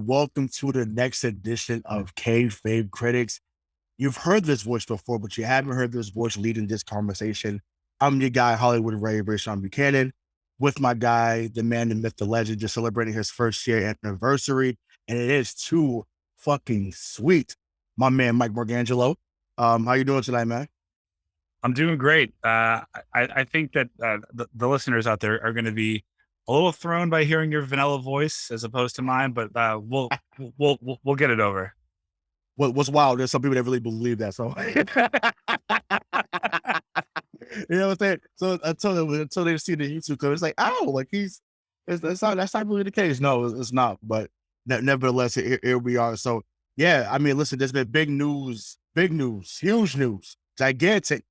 welcome to the next edition of Kayfabe Critics. You've heard this voice before, but you haven't heard this voice leading this conversation. I'm your guy, Hollywood Rayshawn Buchanan, with my guy, the man, the myth, the legend, just celebrating his first year anniversary, and it is too fucking sweet. My man, Mike Marcangelo. How you doing tonight, man? I'm doing great. I think that the listeners out there are going to be a little thrown by hearing your vanilla voice as opposed to mine, but we'll get it over. What's wild? There's some people that really believe that. So, you know what I'm saying? So until they see the YouTube clip, it's like, oh, like that's not really the case. No, it's not. But nevertheless, here we are. So yeah, I mean, listen, there's been big news, huge news, gigantic,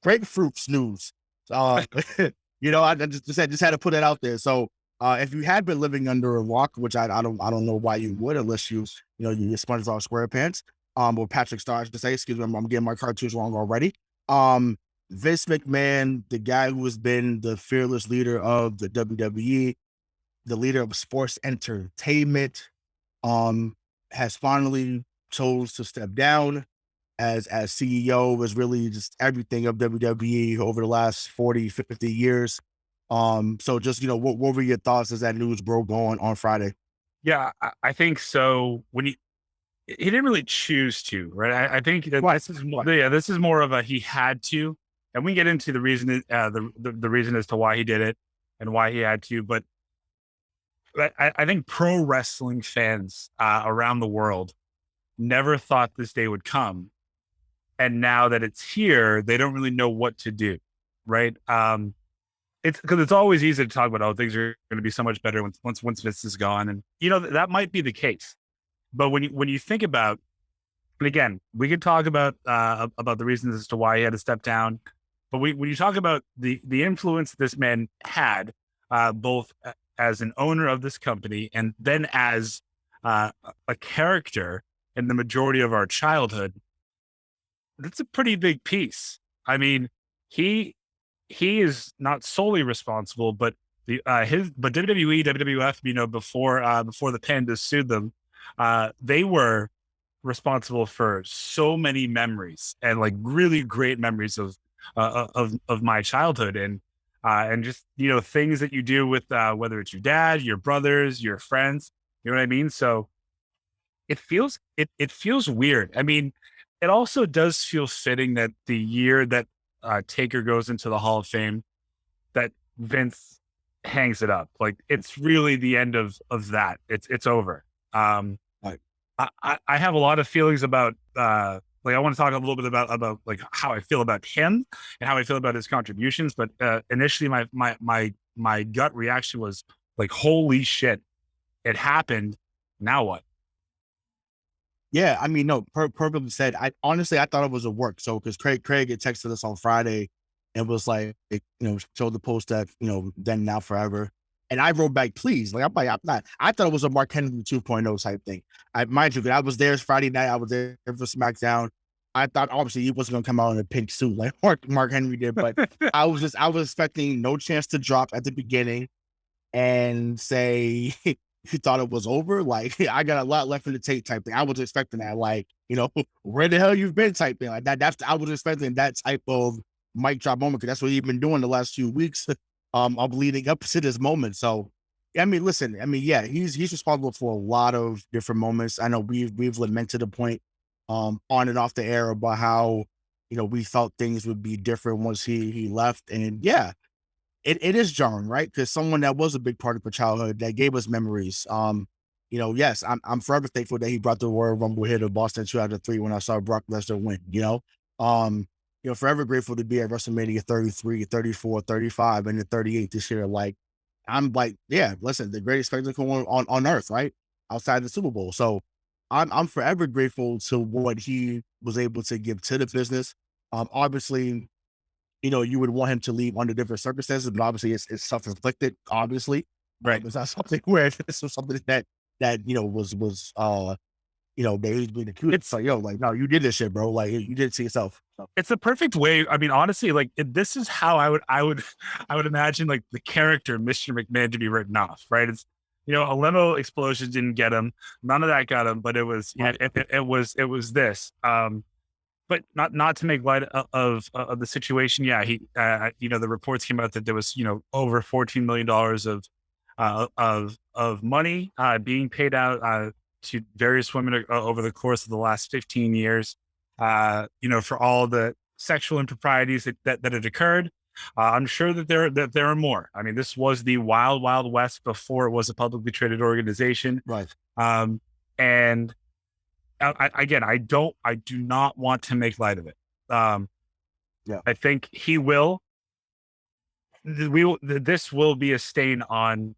grapefruits news. I just had to put that out there. So if you had been living under a rock, which I don't know why you would, unless you SpongeBob SquarePants, or Patrick Star to say, excuse me, I'm getting my cartoons wrong already. Vince McMahon, the guy who has been the fearless leader of the WWE, the leader of sports entertainment, has finally chose to step down as CEO, was really just everything of WWE over the last 40, 50 years. So just, what were your thoughts as that news broke on Friday? Yeah, I think so. When he didn't really choose to, right? I think that this is more of a he had to, and we get into the reason, the reason as to why he did it and why he had to. But I think pro wrestling fans around the world never thought this day would come, and now that it's here, they don't really know what to do, right? It's because it's always easy to talk about, oh, things are going to be so much better once Vince is gone, and that might be the case. But when you think about, and again, we could talk about the reasons as to why he had to step down. But when you talk about the influence this man had, both as an owner of this company and then as a character in the majority of our childhood, that's a pretty big piece. I mean, he is not solely responsible, but WWE, WWF, before the Pandas sued them, they were responsible for so many memories and like really great memories of my childhood and just things that you do with whether it's your dad, your brothers, your friends, you know what I mean? So it feels weird. I mean, it also does feel fitting that the year that Taker goes into the Hall of Fame, that Vince hangs it up. Like it's really the end of that. It's over. Right. I have a lot of feelings about like I want to talk a little bit about like how I feel about him and how I feel about his contributions. But initially my gut reaction was like, holy shit, it happened. Now what? Yeah, I mean, no, perfectly said. I honestly, I thought it was a work. So, because Craig had texted us on Friday and was like, showed the post that, then, now, forever. And I wrote back, please. Like, I'm not. I thought it was a Mark Henry 2.0 type thing. Mind you, I was there Friday night. I was there for SmackDown. I thought obviously he wasn't gonna come out in a pink suit like Mark Henry did, but I was expecting no chance to drop at the beginning and say you thought it was over. Like, I got a lot left in the tape type thing. I was expecting that, like, where the hell you've been type thing. Like that. I was expecting that type of mic drop moment, because that's what he's been doing the last few weeks of leading up to this moment. So, I mean, listen, yeah, he's responsible for a lot of different moments. I know we've lamented a point on and off the air about how, we felt things would be different once he left. And yeah, it is jarring, right? Because someone that was a big part of our childhood, that gave us memories. Yes, I'm forever thankful that he brought the Royal Rumble here to Boston 2003 when I saw Brock Lesnar win. Forever grateful to be at WrestleMania 33, 34, 35, and the 38 this year. Like, I'm like, yeah, listen, the greatest spectacle on earth, right? Outside the Super Bowl. So I'm forever grateful to what he was able to give to the business. Obviously, you would want him to leave under different circumstances, but obviously it's self-inflicted, obviously. Right. It's not something where this was something that was they was being accused. It's like, like, no, you did this shit, bro. Like, you did it to yourself. So. It's the perfect way. I mean, honestly, like this is how I would imagine like the character Mr. McMahon to be written off, right? It's a limo explosion didn't get him. None of that got him, but it was, it was this. But not to make light of the situation. Yeah, the reports came out that there was, over $14 million of money being paid out to various women over the course of the last 15 years. For all the sexual improprieties that had occurred. I'm sure that there are more. I mean, this was the wild, wild west before it was a publicly traded organization. Right. And I do not want to make light of it. Yeah. I think this will be a stain on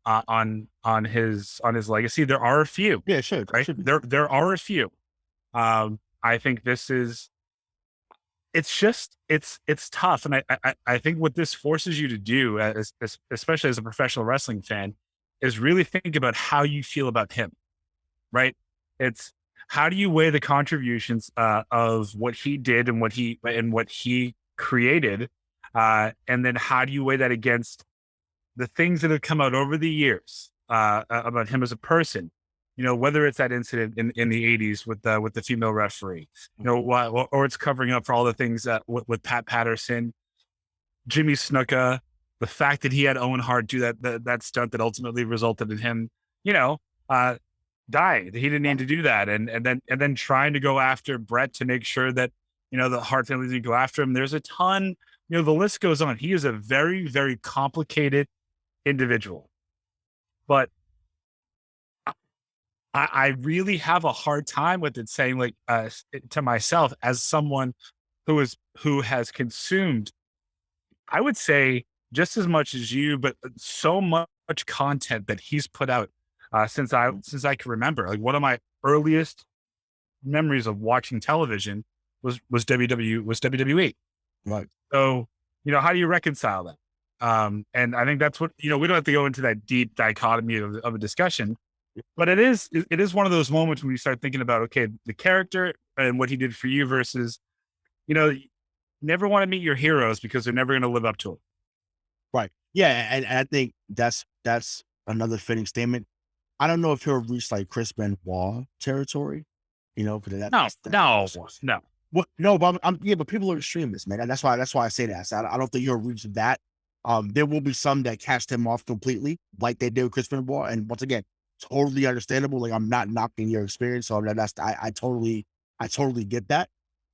his legacy. There are a few. Yeah, sure. Right. There are a few. I think it's tough. And I think what this forces you to do, especially as a professional wrestling fan, is really think about how you feel about him, right? It's how do you weigh the contributions of what he did and what he created, and then how do you weigh that against the things that have come out over the years about him as a person? Whether it's that incident in the 80s with the female referee, or it's covering up for all the things that with Pat Patterson, Jimmy Snuka, the fact that he had Owen Hart do that stunt that ultimately resulted in him, dying. He didn't need to do that, and then trying to go after Brett to make sure that the Hart family didn't go after him. There's a ton. The list goes on. He is a very, very complicated individual, but I really have a hard time with it, saying like to myself as someone who has consumed, I would say, just as much as you, but so much content that he's put out since I can remember. Like, one of my earliest memories of watching television was WWE. Right. So, how do you reconcile that? And I think that's what, we don't have to go into that deep dichotomy of a discussion, but it is one of those moments when you start thinking about, okay, the character and what he did for you versus, you never want to meet your heroes because they're never going to live up to it. Right. Yeah. And I think that's another fitting statement. I don't know if he'll reach like Chris Benoit territory, No. Well, no, but but people are extremists, man. And that's why I say that. So I don't think he'll reach that. There will be some that cast him off completely, like they did with Chris Benoit. And once again, totally understandable. Like, I'm not knocking your experience. So I totally get that.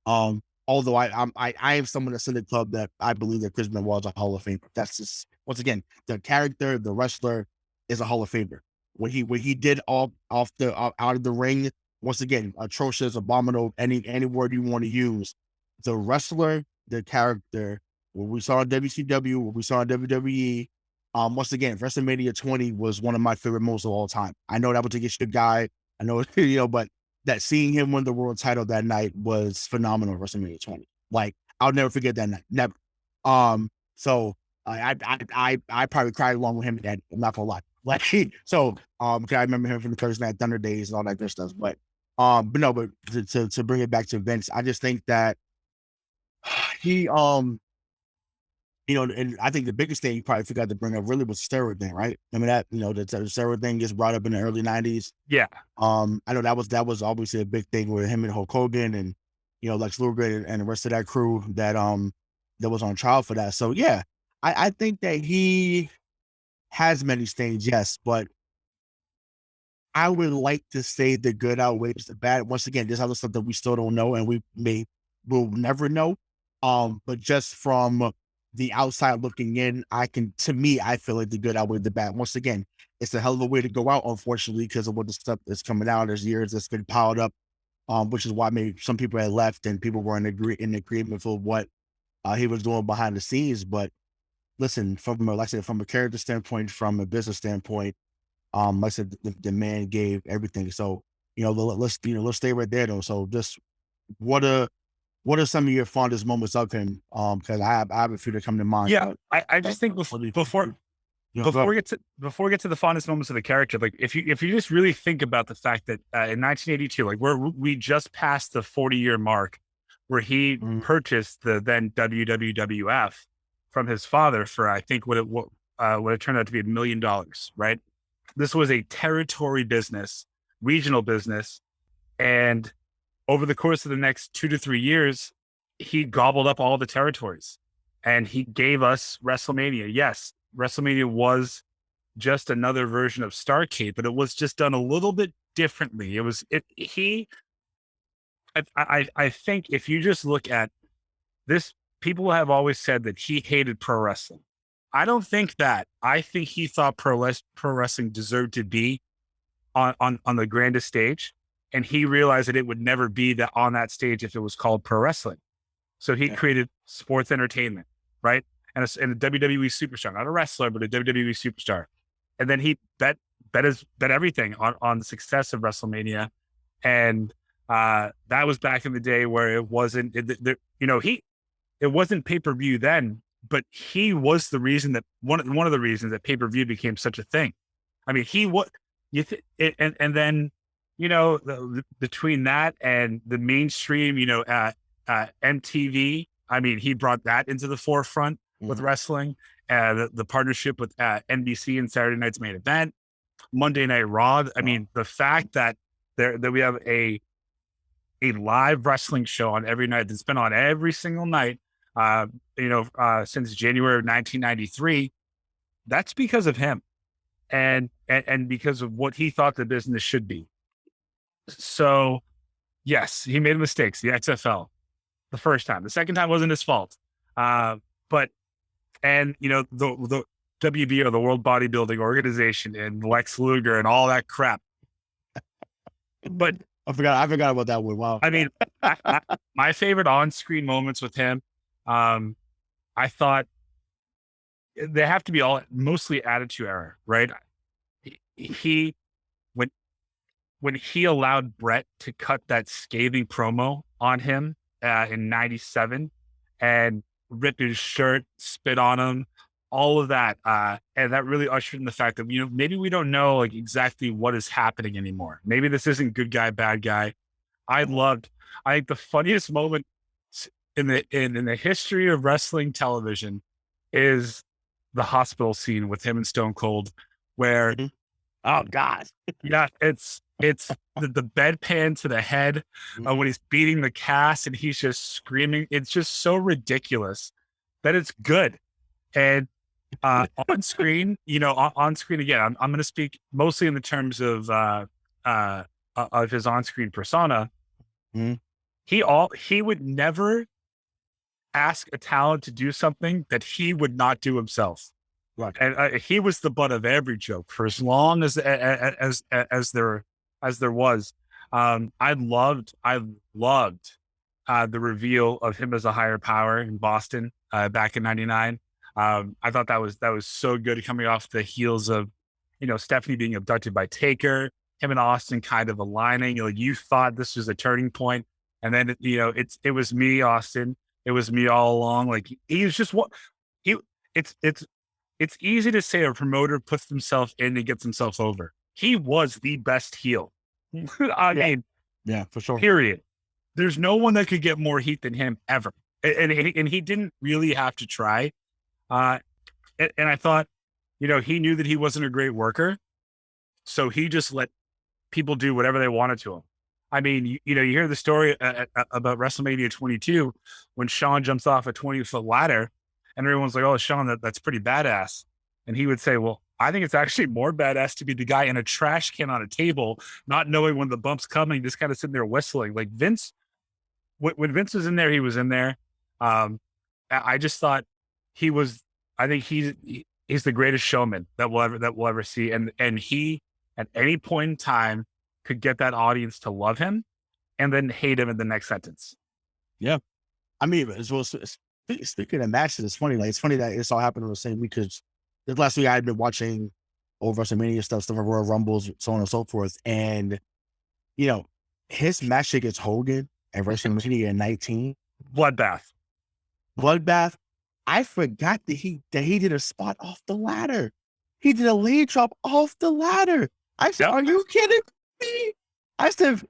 Although I am someone that's in the club that I believe that Chris Benoit is a Hall of Famer. That's just, once again, the character, the wrestler is a Hall of Famer. What he did out of the ring, once again, atrocious, abominable, any word you want to use. The wrestler, the character, what we saw in WCW, what we saw in WWE. Once again, WrestleMania 20 was one of my favorite moments of all time. I know that was against the guy. I know, but that seeing him win the world title that night was phenomenal. WrestleMania 20, like, I'll never forget that night. Never. So I probably cried along with him. That, I'm not gonna lie. Like, so, because I remember him from the Thursday Night Thunder days and all that good stuff. But to bring it back to Vince, I just think that he, and I think the biggest thing you probably forgot to bring up really was the steroid thing, right? I mean, that, the steroid thing gets brought up in the early 90s. Yeah. I know that was obviously a big thing with him and Hulk Hogan and, Lex Luger and the rest of that crew that was on trial for that. So yeah, I think that he has many stains, yes, but I would like to say the good outweighs the bad. Once again, there's other stuff that we still don't know and we'll never know. But just from the outside looking in, I feel like the good outweighed the bad. Once again, it's a hell of a way to go out, unfortunately, because of what the stuff that's coming out. There's years that's been piled up, which is why maybe some people had left and people were in agreement for what he was doing behind the scenes. But listen, from a character standpoint, from a business standpoint, like I said, the man gave everything. So, let's stay right there though. So just what are some of your fondest moments of him? Because I have a few that come to mind. Yeah, I just think before we get to the fondest moments of the character, like if you just really think about the fact that in 1982, like we just passed the 40-year mark where he purchased the then WWF from his father for, I think what it turned out to be $1 million, right? this was a territory business, regional business. And over the course of the next 2 to 3 years, he gobbled up all the territories and he gave us WrestleMania. Yes, WrestleMania was just another version of Starrcade, but it was just done a little bit differently. I think if you just look at this, people have always said that he hated pro wrestling. I don't think that. I think he thought pro wrestling deserved to be on the grandest stage. And he realized that it would never be that on that stage if it was called pro wrestling. So he created sports entertainment, right? And a WWE superstar, not a wrestler, but a WWE superstar. And then he bet everything on the success of WrestleMania. And that was back in the day where it wasn't, it wasn't pay-per-view then, but he was the reason that one of the reasons that pay-per-view became such a thing. I mean, and then, between that and the mainstream, MTV, I mean, he brought that into the forefront with wrestling, the partnership with NBC and Saturday Night's Main Event, Monday Night Raw. I mean, the fact that we have a live wrestling show on every night that's been on every single night, since January of 1993, that's because of him and because of what he thought the business should be. So yes, he made mistakes, the XFL, the first time. The second time wasn't his fault. The WBO, the World Bodybuilding Organization, and Lex Luger and all that crap. But I forgot about that one. Wow. I mean, my favorite on-screen moments with him, I thought they have to be all mostly Attitude Era, right? When he allowed Brett to cut that scathing promo on him in '97 and rip his shirt, spit on him, all of that, and that really ushered in the fact that maybe we don't know like exactly what is happening anymore. Maybe this isn't good guy, bad guy. I think the funniest moment in the history of wrestling television is the hospital scene with him and Stone Cold, where oh god, yeah, it's the bedpan to the head when he's beating the cast and he's just screaming. It's just so ridiculous that it's good. And on screen, on screen again, I'm going to speak mostly in the terms of his on-screen persona. He would never ask a talent to do something that he would not do himself. Right. And he was the butt of every joke for as long as there was. I loved the reveal of him as a higher power in Boston back in '99. I thought that was so good, coming off the heels of Stephanie being abducted by Taker, him and Austin kind of aligning. You thought this was a turning point, and then it was me, Austin. It was me all along. Like he was just what he. It's easy to say a promoter puts himself in and gets himself over. He was the best heel. I mean, yeah, for sure. Period. There's no one that could get more heat than him ever, and he didn't really have to try. And I thought, he knew that he wasn't a great worker, so he just let people do whatever they wanted to him. I mean, you hear the story about WrestleMania 22 when Shawn jumps off a 20-foot ladder, and everyone's like, "Oh, Shawn, that's pretty badass." And he would say, "Well, I think it's actually more badass to be the guy in a trash can on a table, not knowing when the bump's coming, just kind of sitting there whistling." Like Vince, when Vince was in there, he was in there. I just thought I think he's the greatest showman that we'll ever see. And he, at any point in time, could get that audience to love him and then hate him in the next sentence. Yeah. I mean, as well, speaking of matches, it's funny. Like, it's funny that it's all happened on the same week, because this last week I had been watching over WrestleMania stuff like Royal Rumbles, so on and so forth. And, his match against Hogan at WrestleMania 19. Bloodbath. I forgot that he did a spot off the ladder. He did a leg drop off the ladder. I said, "Are you kidding me?" I said,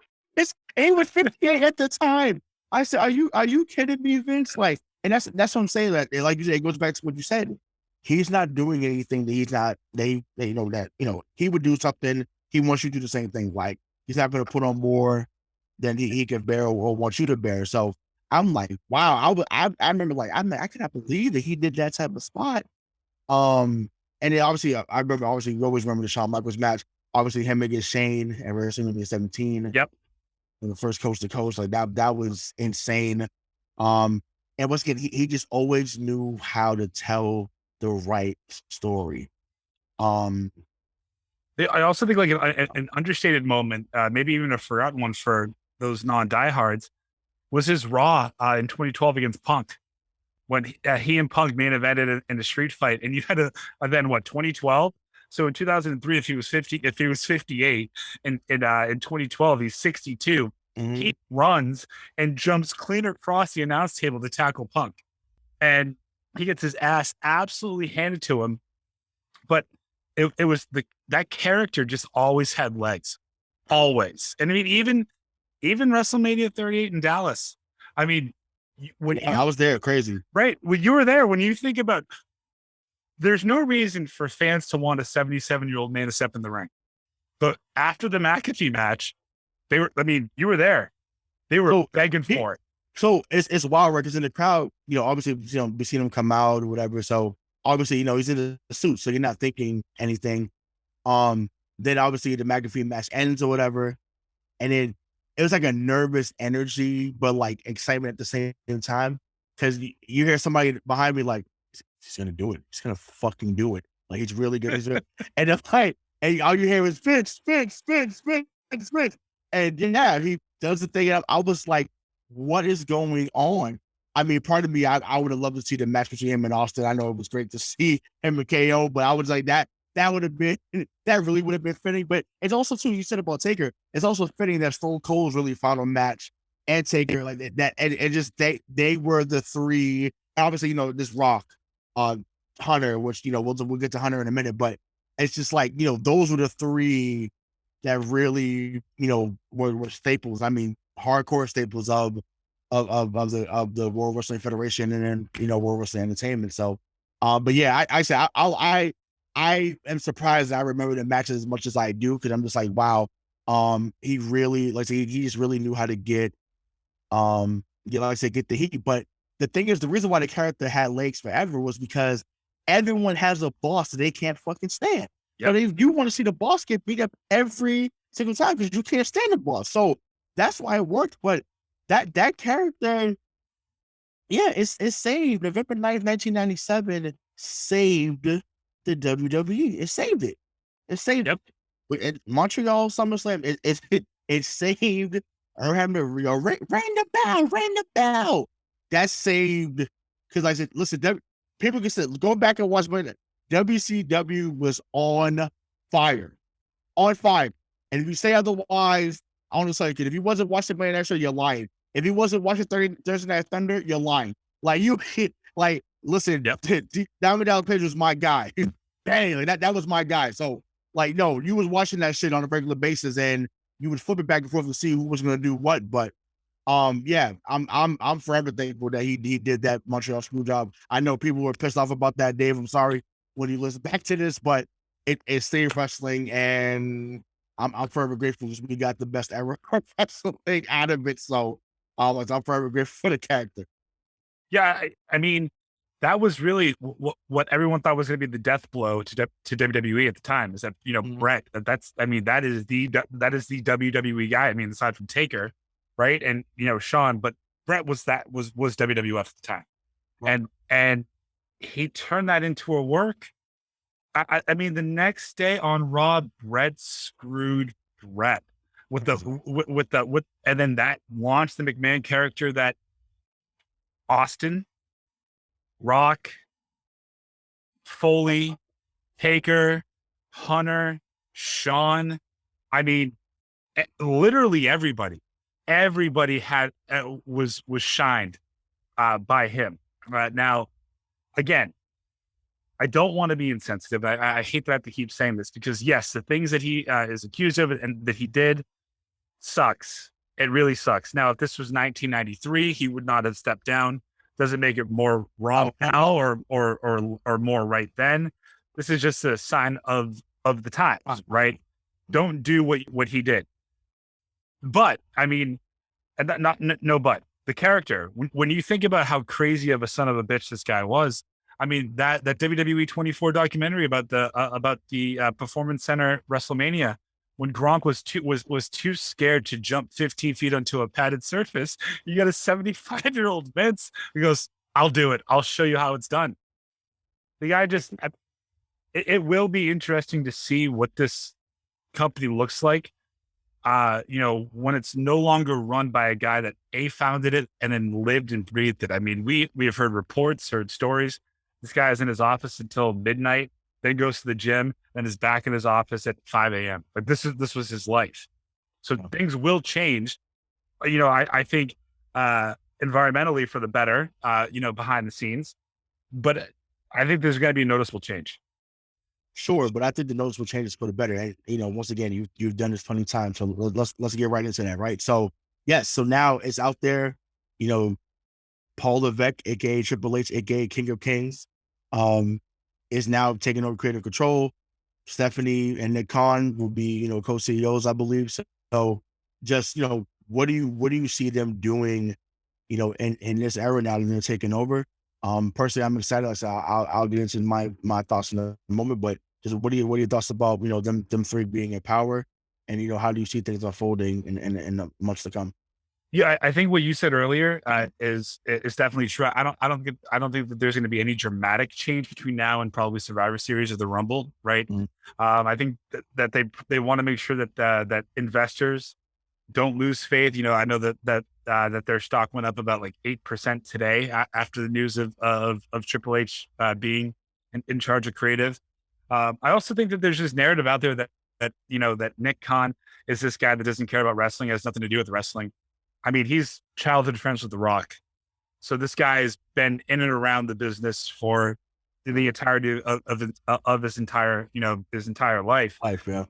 he was 58 at the time. I said, "Are you kidding me, Vince?" Like, and that's what I'm saying. Like you said, it goes back to what you said. he's not doing anything that he's not, they know that, he would do something. He wants you to do the same thing. Like, he's not going to put on more than he can bear or wants you to bear. So I'm like, wow, I remember like, I cannot believe that he did that type of spot. And then obviously, I remember, obviously, you always remember the Shawn Michaels match. Obviously, him against Shane at WrestleMania 17. Yep. In the first coast to coast, like that was insane. And once again, he just always knew how to tell the right story. I also think like an understated moment, maybe even a forgotten one for those non-diehards, was his Raw in 2012 against Punk, when he and Punk main evented in a street fight, and you had a then what 2012. So in 2003, if he was 58, and in 2012 he's 62. Mm-hmm. He runs and jumps clean across the announce table to tackle Punk, and he gets his ass absolutely handed to him. But it was that character just always had legs, always. And I mean, even WrestleMania 38 in Dallas. I mean, I was there, crazy, right? When you were there, when you think about, there's no reason for fans to want a 77-year-old man to step in the ring. But after the McAfee match, you were there. They were begging for it. So it's wild, right? Because in the crowd, obviously, we seen him come out or whatever. So obviously, he's in a suit, so you're not thinking anything. Then obviously the McAfee match ends or whatever, and then it was like a nervous energy, but like excitement at the same time. Because you hear somebody behind me like, he's gonna do it. He's gonna fucking do it. Like, he's really good. And the fight, and all you hear is Vince. And yeah, he does the thing. I was like, what is going on? I mean, part of me, I would have loved to see the match between him and Austin. I know it was great to see him and KO, but I was like, that really would have been fitting. But it's also, too, you said about Taker, it's also fitting that Stone Cold's really final match and Taker, like that, and just they were the three. Obviously, this Rock, Hunter, which we'll get to Hunter in a minute, but it's just like, those were the three that really, were staples. I mean, hardcore staples of the World Wrestling Federation, and then World Wrestling Entertainment. So, but yeah, I am surprised that I remember the matches as much as I do, because I'm just like, wow, he really, like I say, he just really knew how to get the heat. But the thing is, the reason why the character had legs forever was because everyone has a boss that they can't fucking stand. Yep. So you want to see the boss get beat up every single time because you can't stand the boss. So that's why it worked. But that character, yeah, it's saved. November 9th, 1997 saved the WWE. It saved it. It saved it. Montreal SummerSlam, it saved. I remember, ring the bell. That saved, because I said, listen, people can say, go back and watch, but WCW was on fire. And if you say otherwise, I want to say, if you wasn't watching Monday Night Show, you're lying. If you wasn't watching Thursday Night Thunder, you're lying. Like, listen, Diamond Dallas Page was my guy. Dang, like that was my guy. So, like, no, you was watching that shit on a regular basis, and you would flip it back and forth to see who was going to do what. But yeah, I'm forever thankful that he did that Montreal screw job. I know people were pissed off about that, Dave. I'm sorry when you listen back to this, but it saved wrestling, and I'm forever grateful because we got the best ever wrestling out of it. So I'm forever grateful for the character. Yeah, I mean, that was really what everyone thought was going to be the death blow to WWE at the time. Is that Brett? That is the WWE guy. I mean, aside from Taker, right, and Shawn, but Brett was WWF at the time, right. and he turned that into a work. I mean, the next day on Raw, Brett screwed Brett with and then that launched the McMahon character that Austin, Rock, Foley, Taker, Hunter, Shawn. I mean, literally everybody had was shined by him. Now, again, I don't want to be insensitive. I hate that I have to keep saying this, because yes, the things that he is accused of and that he did sucks. It really sucks. Now, if this was 1993, he would not have stepped down. Does it make it more wrong now or more right then? This is just a sign of the times, right? Don't do what he did. But I mean, and no, but the character, when you think about how crazy of a son of a bitch this guy was, I mean, that WWE 24 documentary about the Performance Center WrestleMania, when Gronk was too scared to jump 15 feet onto a padded surface, you got a 75-year-old Vince who goes, "I'll do it. I'll show you how it's done." The guy it will be interesting to see what this company looks like. When it's no longer run by a guy that founded it and then lived and breathed it. I mean, we have heard reports, heard stories. This guy is in his office until midnight, then goes to the gym, then is back in his office at 5 a.m. Like this was his life. So things will change. I think environmentally for the better, behind the scenes. But I think there's got to be a noticeable change. Sure, but I think the noticeable changes for the better. And once again, you've done this plenty of times, so let's get right into that, right? So yes, so now it's out there. Paul Levesque, aka Triple H, aka King of Kings, is now taking over creative control. Stephanie and Nick Khan will be co-CEOs, I believe. So just what do you see them doing? In this era now that they're taking over. Personally, I'm excited. Like I said, I'll get into my thoughts in a moment, but just what are your thoughts about them three being in power, and how do you see things unfolding in the months to come? Yeah, I think what you said earlier is definitely true. I don't think that there's going to be any dramatic change between now and probably Survivor Series or the Rumble, right? Mm-hmm. I think that they want to make sure that that investors don't lose faith. I know that their stock went up about like 8% today after the news of Triple H being in charge of creative. I also think that there's this narrative out there that Nick Khan is this guy that doesn't care about wrestling, has nothing to do with wrestling. I mean, he's childhood friends with The Rock. So this guy has been in and around the business for the entirety of his entire, his entire life. Yeah.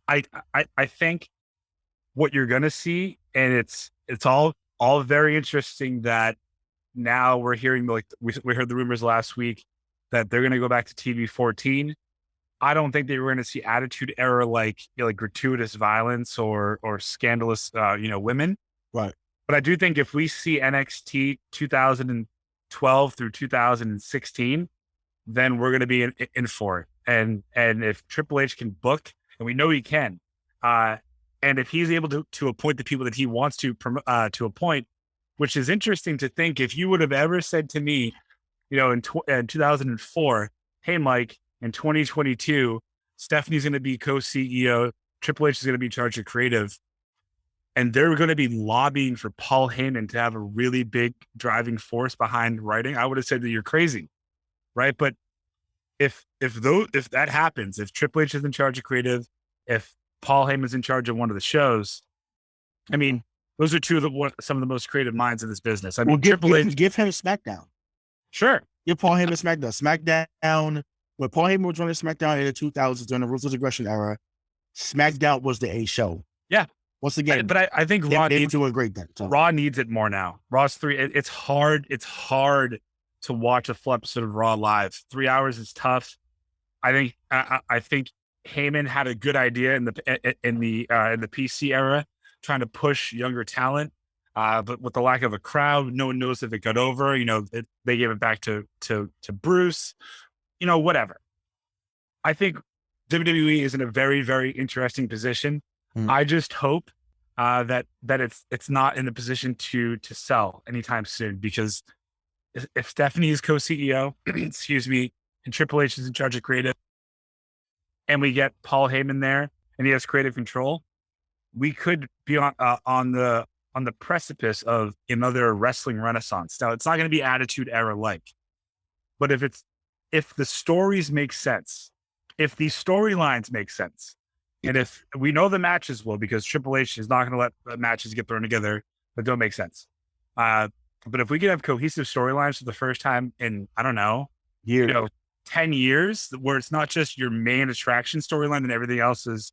I think what you're going to see, and it's all very interesting that now we're hearing, like we heard the rumors last week that they're going to go back to TV 14. I don't think they were going to see Attitude Era like gratuitous violence or scandalous women. Right. But I do think if we see NXT 2012 through 2016, then we're going to be in for it. And if Triple H can book, and we know he can, and if he's able to appoint the people that he wants to appoint, which is interesting to think. If you would have ever said to me, in 2004, hey, Mike, in 2022, Stephanie's going to be co-CEO, Triple H is going to be in charge of creative, and they're going to be lobbying for Paul Heyman to have a really big driving force behind writing, I would have said that you're crazy, right? But if that happens, if Triple H is in charge of creative, if Paul Heyman's in charge of one of the shows, I mean, those are some of the most creative minds in this business. I mean, Triple H, give him SmackDown. Sure. Give Paul Heyman SmackDown. When Paul Heyman was running SmackDown in the 2000s during the Ruthless Aggression era, SmackDown was the A show. Yeah. Once again, but I think Raw needs doing great then. So. Raw needs it more now. Raw's 3. It's hard. It's hard to watch a full episode of Raw live. 3 hours is tough. I think Heyman had a good idea in the PC era, trying to push younger talent. But with the lack of a crowd, no one knows if it got over. They gave it back to Bruce. Whatever. I think WWE is in a very, very interesting position. I just hope that it's not in a position to sell anytime soon, because if Stephanie is co-CEO, excuse me, and Triple H is in charge of creative, and we get Paul Heyman there and he has creative control, we could be on the precipice of another wrestling renaissance. Now, it's not going to be Attitude Era like, but if the stories make sense, if these storylines make sense, and if we know the matches will, because Triple H is not going to let the matches get thrown together that don't make sense. But if we can have cohesive storylines for the first time in, I don't know, 10 years, where it's not just your main attraction storyline and everything else is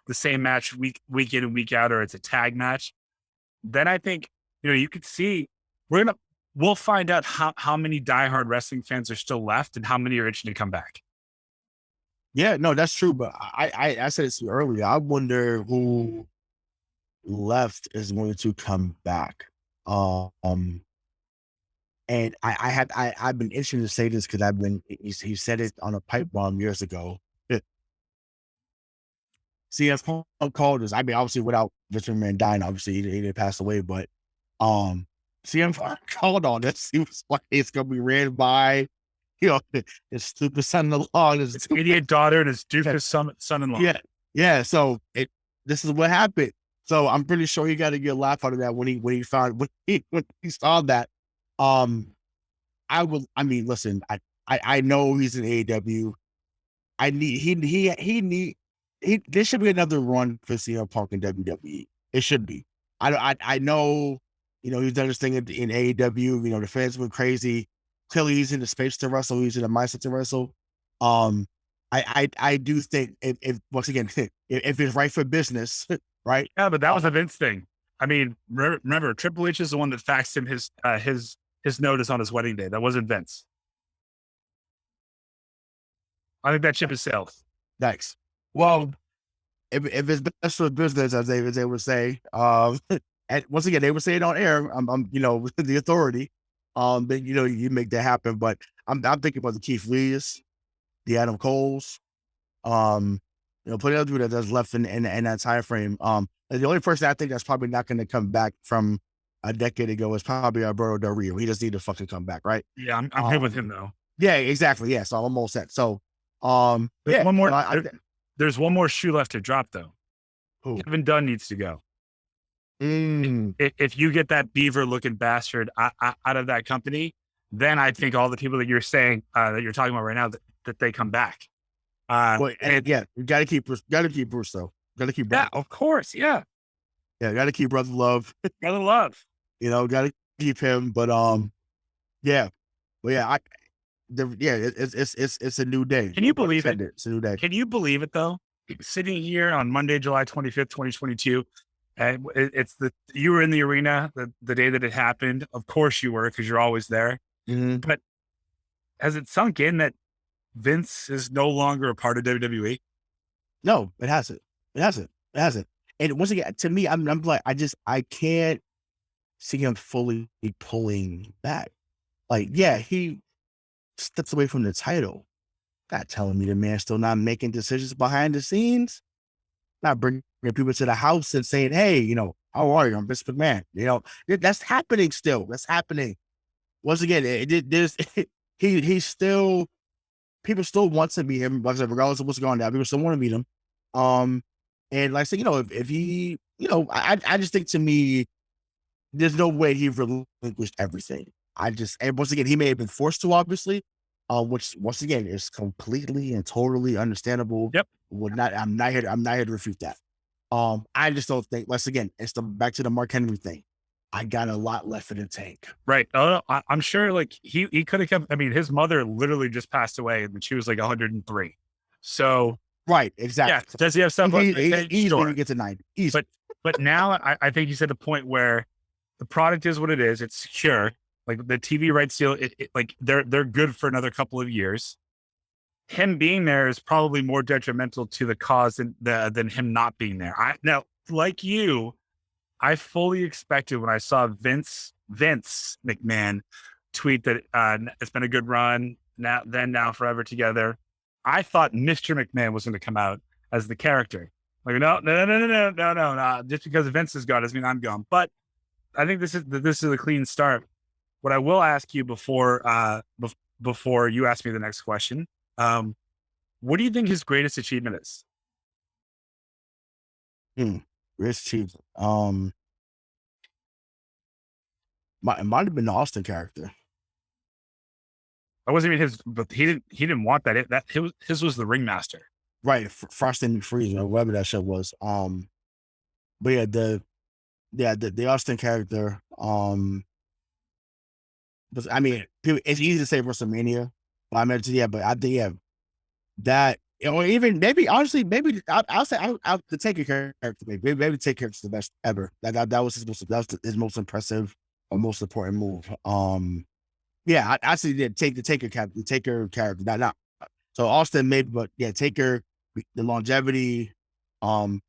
the same match week in and week out, or it's a tag match, then I think, you could see we'll find out how many diehard wrestling fans are still left and how many are itching to come back. Yeah, no, that's true. But I said this earlier. I wonder who left is going to come back. Um, and I've been itching to say this because he said it on a pipe bomb years ago. CF called us. I mean, obviously without Vince McMahon dying, obviously he didn't pass away, but CM called on us. He was like, it's gonna be ran by, his stupid son-in-law, his idiot daughter, and his stupid son-in-law. Yeah, yeah. So this is what happened. So I'm pretty sure he got a good laugh out of that when he saw that. I mean, listen, I know he's in AEW. There should be another run for CM Punk in WWE. It should be. I know, he's done this thing in AEW. The fans went crazy. Clearly, he's in the space to wrestle. He's in the mindset to wrestle. I do think if once again, if it's right for business, right? Yeah, but that was a Vince thing. I mean, remember, Triple H is the one that faxed him his notice on his wedding day. That wasn't Vince. I think that ship has sailed. Thanks. Well, if it's best for business, as they would say, and once again, they would say it on air. I'm the authority. Then you make that happen. But I'm thinking about the Keith Lee's, the Adam Coles, plenty of people that's left in that time frame. The only person I think that's probably not going to come back from a decade ago is probably Alberto Del Rio. He just need to fucking come back, right? Yeah, I'm here with him though. Yeah, exactly. Yeah, so I'm almost set. So, there's one more. There's one more shoe left to drop though. Who? Kevin Dunn needs to go. If you get that beaver looking bastard out of that company, then I think all the people that you're saying that you're talking about right now that they come back. You got to keep Bruce though. Got to keep. Yeah, of course. Yeah. Yeah, got to keep Brother Love. Brother Love. Got to keep him. But yeah, it's a new day. Can you believe it? It's a new day. Can you believe it though? Sitting here on Monday, July 25th, 2022, and you were in the arena the day that it happened. Of course you were, because you're always there. Mm-hmm. But has it sunk in that Vince is no longer a part of WWE? No, it hasn't. It hasn't. And once again, to me, I'm like, I can't see him fully pulling back. Like, yeah, he steps away from the title. Not telling me the man's still not making decisions behind the scenes, not bringing people to the house and saying, hey, how are you? I'm Vince McMahon. That's happening still. That's happening. Once again, he's still, people still want to meet him, regardless of what's going on. People still want to meet him. And like I said, if he, I just think, to me, there's no way he relinquished everything. And once again, he may have been forced to, obviously, which once again is completely and totally understandable. Yep. I'm not here to refute that. I just don't think, once again, it's back to the Mark Henry thing. I got a lot left in the tank. Right. I'm sure like he could have kept, I mean, his mother literally just passed away and she was like 103. So right, exactly. Yeah. Does he have stuff? Sure. Get to 90. Easy. But now I think he's at a point where the product is what it is. It's secure. Like the TV rights deal, like they're good for another couple of years. Him being there is probably more detrimental to the cause than him not being there. Now, like you, I fully expected when I saw Vince McMahon tweet that it's been a good run, now forever together. I thought Mr. McMahon was going to come out as the character. Like, no. Just because Vince is gone doesn't mean I'm gone. But I think this is a clean start. What I will ask you before you ask me the next question, what do you think his greatest achievement is? Greatest achievement. It might have been the Austin character. That wasn't even his, but he didn't want that. His was the ringmaster. Right, Frost and Freeze, or whatever that shit was. But yeah, the Austin character. But I mean, it's easy to say WrestleMania, but I mean, but I think that, or even maybe honestly, maybe I'll say I'll the Taker character, maybe Taker is the best ever. That was his most impressive most important move. Yeah, I actually did take the Taker character. Not so Austin made, but yeah, Taker, the longevity.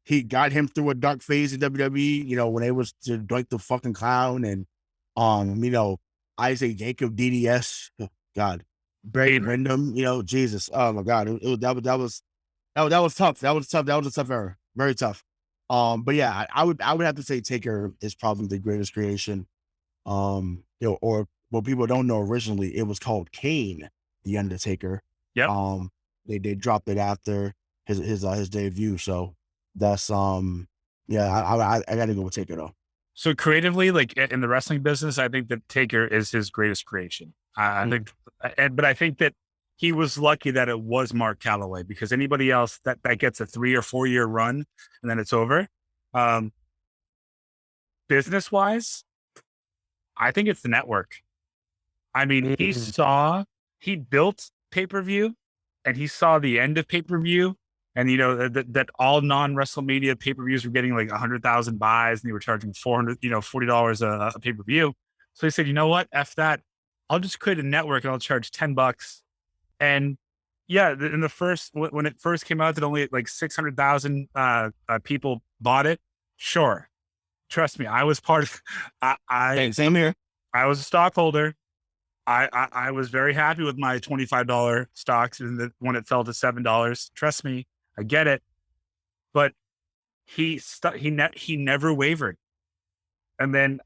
He got him through a dark phase in WWE. You know, when they was to Doink the fucking clown and you know, Isaac Jacob DDS. Oh, God, Barry Windham. You know, Jesus. Oh my God, that was tough. That was tough. That was a tough era. Very tough. But yeah, I would have to say Taker is probably the greatest creation. You know, or what people don't know, originally it was called Kane, the Undertaker. Yep. They dropped it after his debut. So that's yeah, I gotta go with Taker though. So creatively, like in the wrestling business, I think that Taker is his greatest creation. I think, but I think that he was lucky that it was Mark Calloway, because anybody else that gets a 3 or 4 year run and then it's over. Business wise, I think it's the network. I mean, he built pay-per-view and he saw the end of pay-per-view, and you know, that all non-WrestleMania pay-per-views were getting like 100,000 buys and they were charging $40 a pay-per-view. So he said, you know what? F that. I'll just create a network and I'll charge $10. And yeah, in the first, when it first came out, that only like 600,000 people bought it. Sure. Trust me, I was part of, Same here. I was a stockholder. I was very happy with my $25 stocks when it fell to $7. Trust me, I get it. But he never wavered. And then,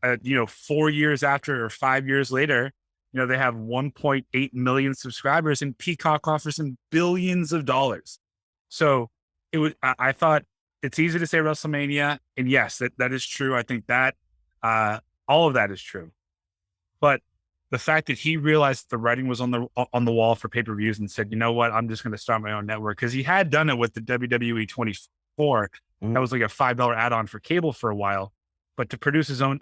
4 years after or 5 years later, you know, they have 1.8 million subscribers and Peacock offers them billions of dollars. So I thought it's easy to say WrestleMania. And yes, that is true. I think that all of that is true. But the fact that he realized the writing was on the wall for pay-per-views and said, you know what, I'm just going to start my own network. Because he had done it with the WWE 24. That was like a $5 add-on for cable for a while. But to produce his own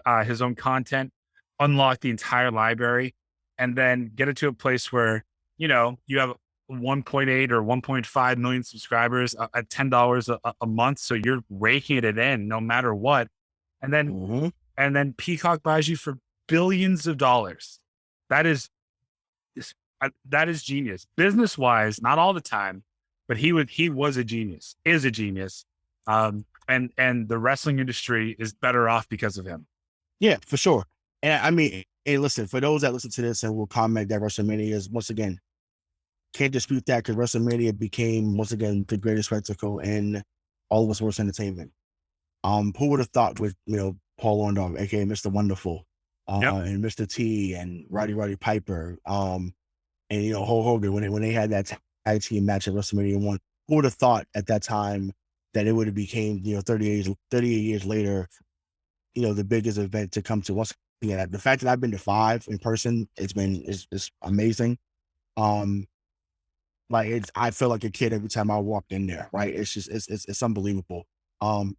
content, unlock the entire library, and then get it to a place where, you know, you have 1.8 or 1.5 million subscribers at $10 a month. So you're raking it in no matter what. And then Peacock buys you for billions of dollars. That is genius. Business wise, not all the time, but he was a genius, is a genius. And the wrestling industry is better off because of him. Yeah, for sure. And I mean, hey, listen, for those that listen to this and will comment that WrestleMania is, once again, can't dispute that, because WrestleMania became, once again, the greatest spectacle in all of sports entertainment. Who would have thought with, you know, Paul Orndorff, aka Mr. Wonderful, and Mr. T and Roddy Piper, and you know, Hulk Hogan, when they had that tag team match at WrestleMania 1, who would have thought at that time that it would have became, you know, 38 years later, you know, the biggest event to come to. Once again, the fact that I've been to 5 in person, it's amazing. Like I feel like a kid every time I walk in there, right? It's just it's unbelievable.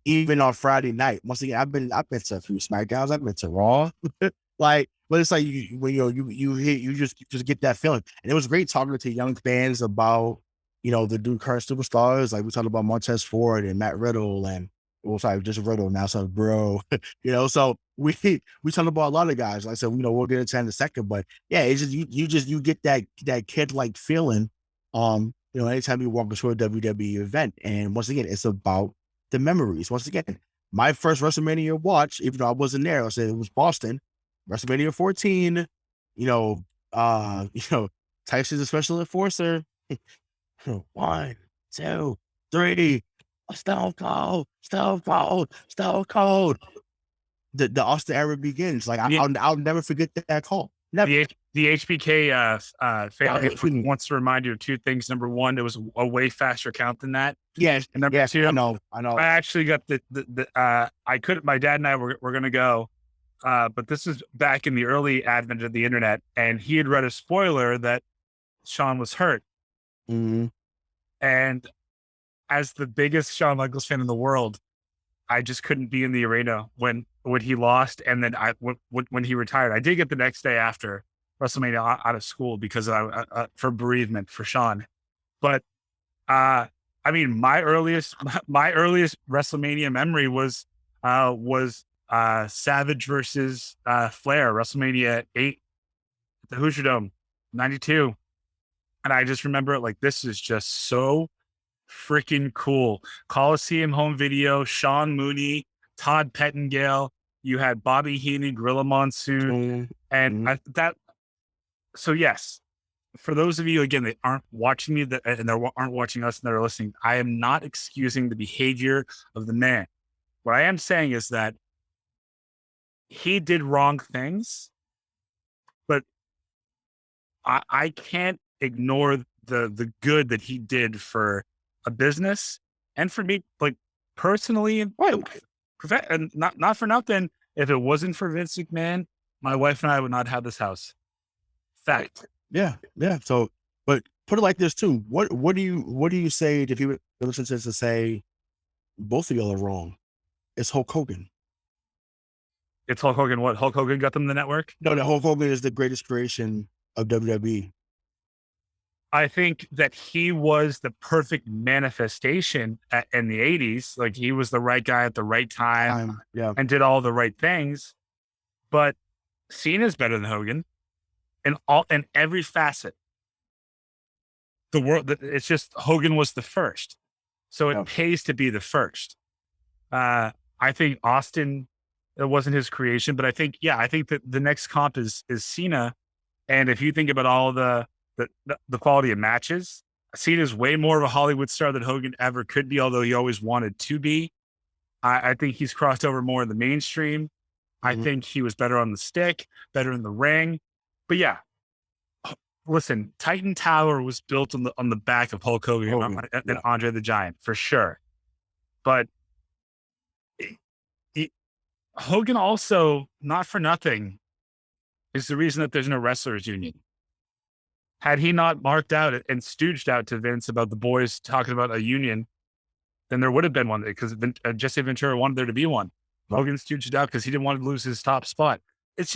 Even on Friday night, once again, I've been to a few SmackDowns, I've been to Raw, like, but it's like you just get that feeling. And it was great talking to young fans about, you know, the current superstars. Like we talked about Montez Ford and Matt Riddle, and just Riddle now, so bro, you know. So we talked about a lot of guys. Like I said, you know, we'll get into that in a second, but yeah, it's just you get that kid like feeling. You know, anytime you walk into a WWE event, and once again, it's about the memories. Once again, my first WrestleMania watch, even though I wasn't there, I said it was Boston, WrestleMania 14. You know, Tyson's a special enforcer. 1, 2, 3. Stone Cold. The Austin era begins. Like I'll never forget that call. Never. The HBK fan wants to remind you of 2 things. Number 1, it was a way faster count than that. Yes. And number 2, I know. I actually got I couldn't. My dad and I were going to go, but this is back in the early advent of the internet, and he had read a spoiler that Shawn was hurt. And as the biggest Shawn Michaels fan in the world, I just couldn't be in the arena when he lost, and then when he retired. I did get the next day after WrestleMania out of school because for bereavement for Shawn. But I mean, my earliest WrestleMania memory was Savage versus Flair, WrestleMania 8 at the Hoosier Dome, 92. And I just remember it like, this is just so freaking cool. Coliseum home video, Sean Mooney, Todd Pettingale. You had Bobby Heenan, Gorilla Monsoon. And so yes, for those of you, again, that aren't watching me and they aren't watching us and that are listening, I am not excusing the behavior of the man. What I am saying is that he did wrong things, but I can't ignore the good that he did for a business and for me, like personally, and not for nothing. If it wasn't for Vince McMahon, my wife and I would not have this house. Fact. Yeah. So, but put it like this too. What do you say to people that listen to this to say both of y'all are wrong? It's Hulk Hogan. It's Hulk Hogan. What? Hulk Hogan got them the network? No, the Hulk Hogan is the greatest creation of WWE. I think that he was the perfect manifestation in the 80s. Like he was the right guy at the right time and did all the right things. But Cena's better than Hogan in every facet. The world, it's just Hogan was the first. So it pays to be the first. I think Austin, it wasn't his creation, but I think that the next comp is Cena. And if you think about all the quality of matches, Cena's way more of a Hollywood star than Hogan ever could be, although he always wanted to be. I think he's crossed over more in the mainstream. I think he was better on the stick, better in the ring. But yeah, listen, Titan Tower was built on the back of Hulk Hogan and Andre the Giant for sure. But Hogan also, not for nothing, is the reason that there's no wrestlers union. Had he not marked out and stooged out to Vince about the boys talking about a union, then there would have been one, because Jesse Ventura wanted there to be one. Hogan stooged out because he didn't want to lose his top spot. It's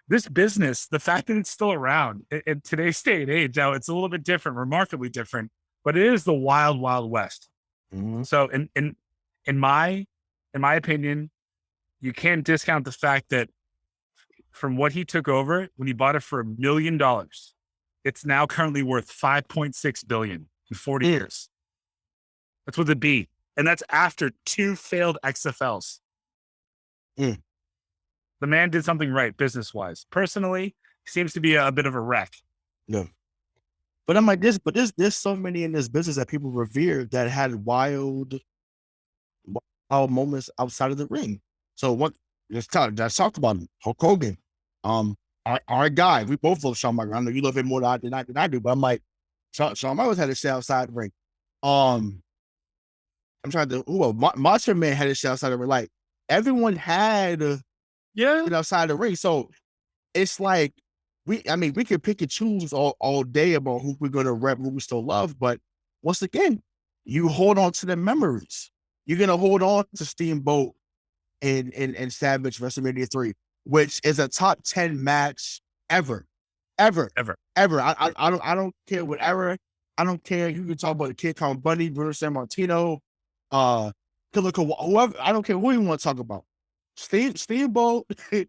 this business, the fact that it's still around in today's day and age. Now it's a little bit different, remarkably different, but it is the wild, wild west. So in my opinion, you can't discount the fact that from what he took over, when he bought it for $1 million, it's now currently worth $5.6 billion in 40 years. That's with a B. And that's after 2 failed XFLs. The man did something right business-wise. Personally, he seems to be a bit of a wreck. Yeah. But I'm like this, there's so many in this business that people revere that had wild moments outside of the ring. So let's talk about him. Hulk Hogan. Our guy. We both love Shawn Michaels. I know you love him more than I do, but I'm like, Shawn Michaels had a shit outside the ring. I'm trying to Monster Man had a shit outside the ring. Like everyone had outside the ring. So it's like we could pick and choose all day about who we're gonna rep, who we still love. But once again, you hold on to the memories. You're gonna hold on to Steamboat and Savage WrestleMania 3, which is a top 10 match ever. I don't care whatever. I don't care. You can talk about the Kid Kong Bundy, Bruno Sammartino, Killer whoever. I don't care who you want to talk about. Steamboat and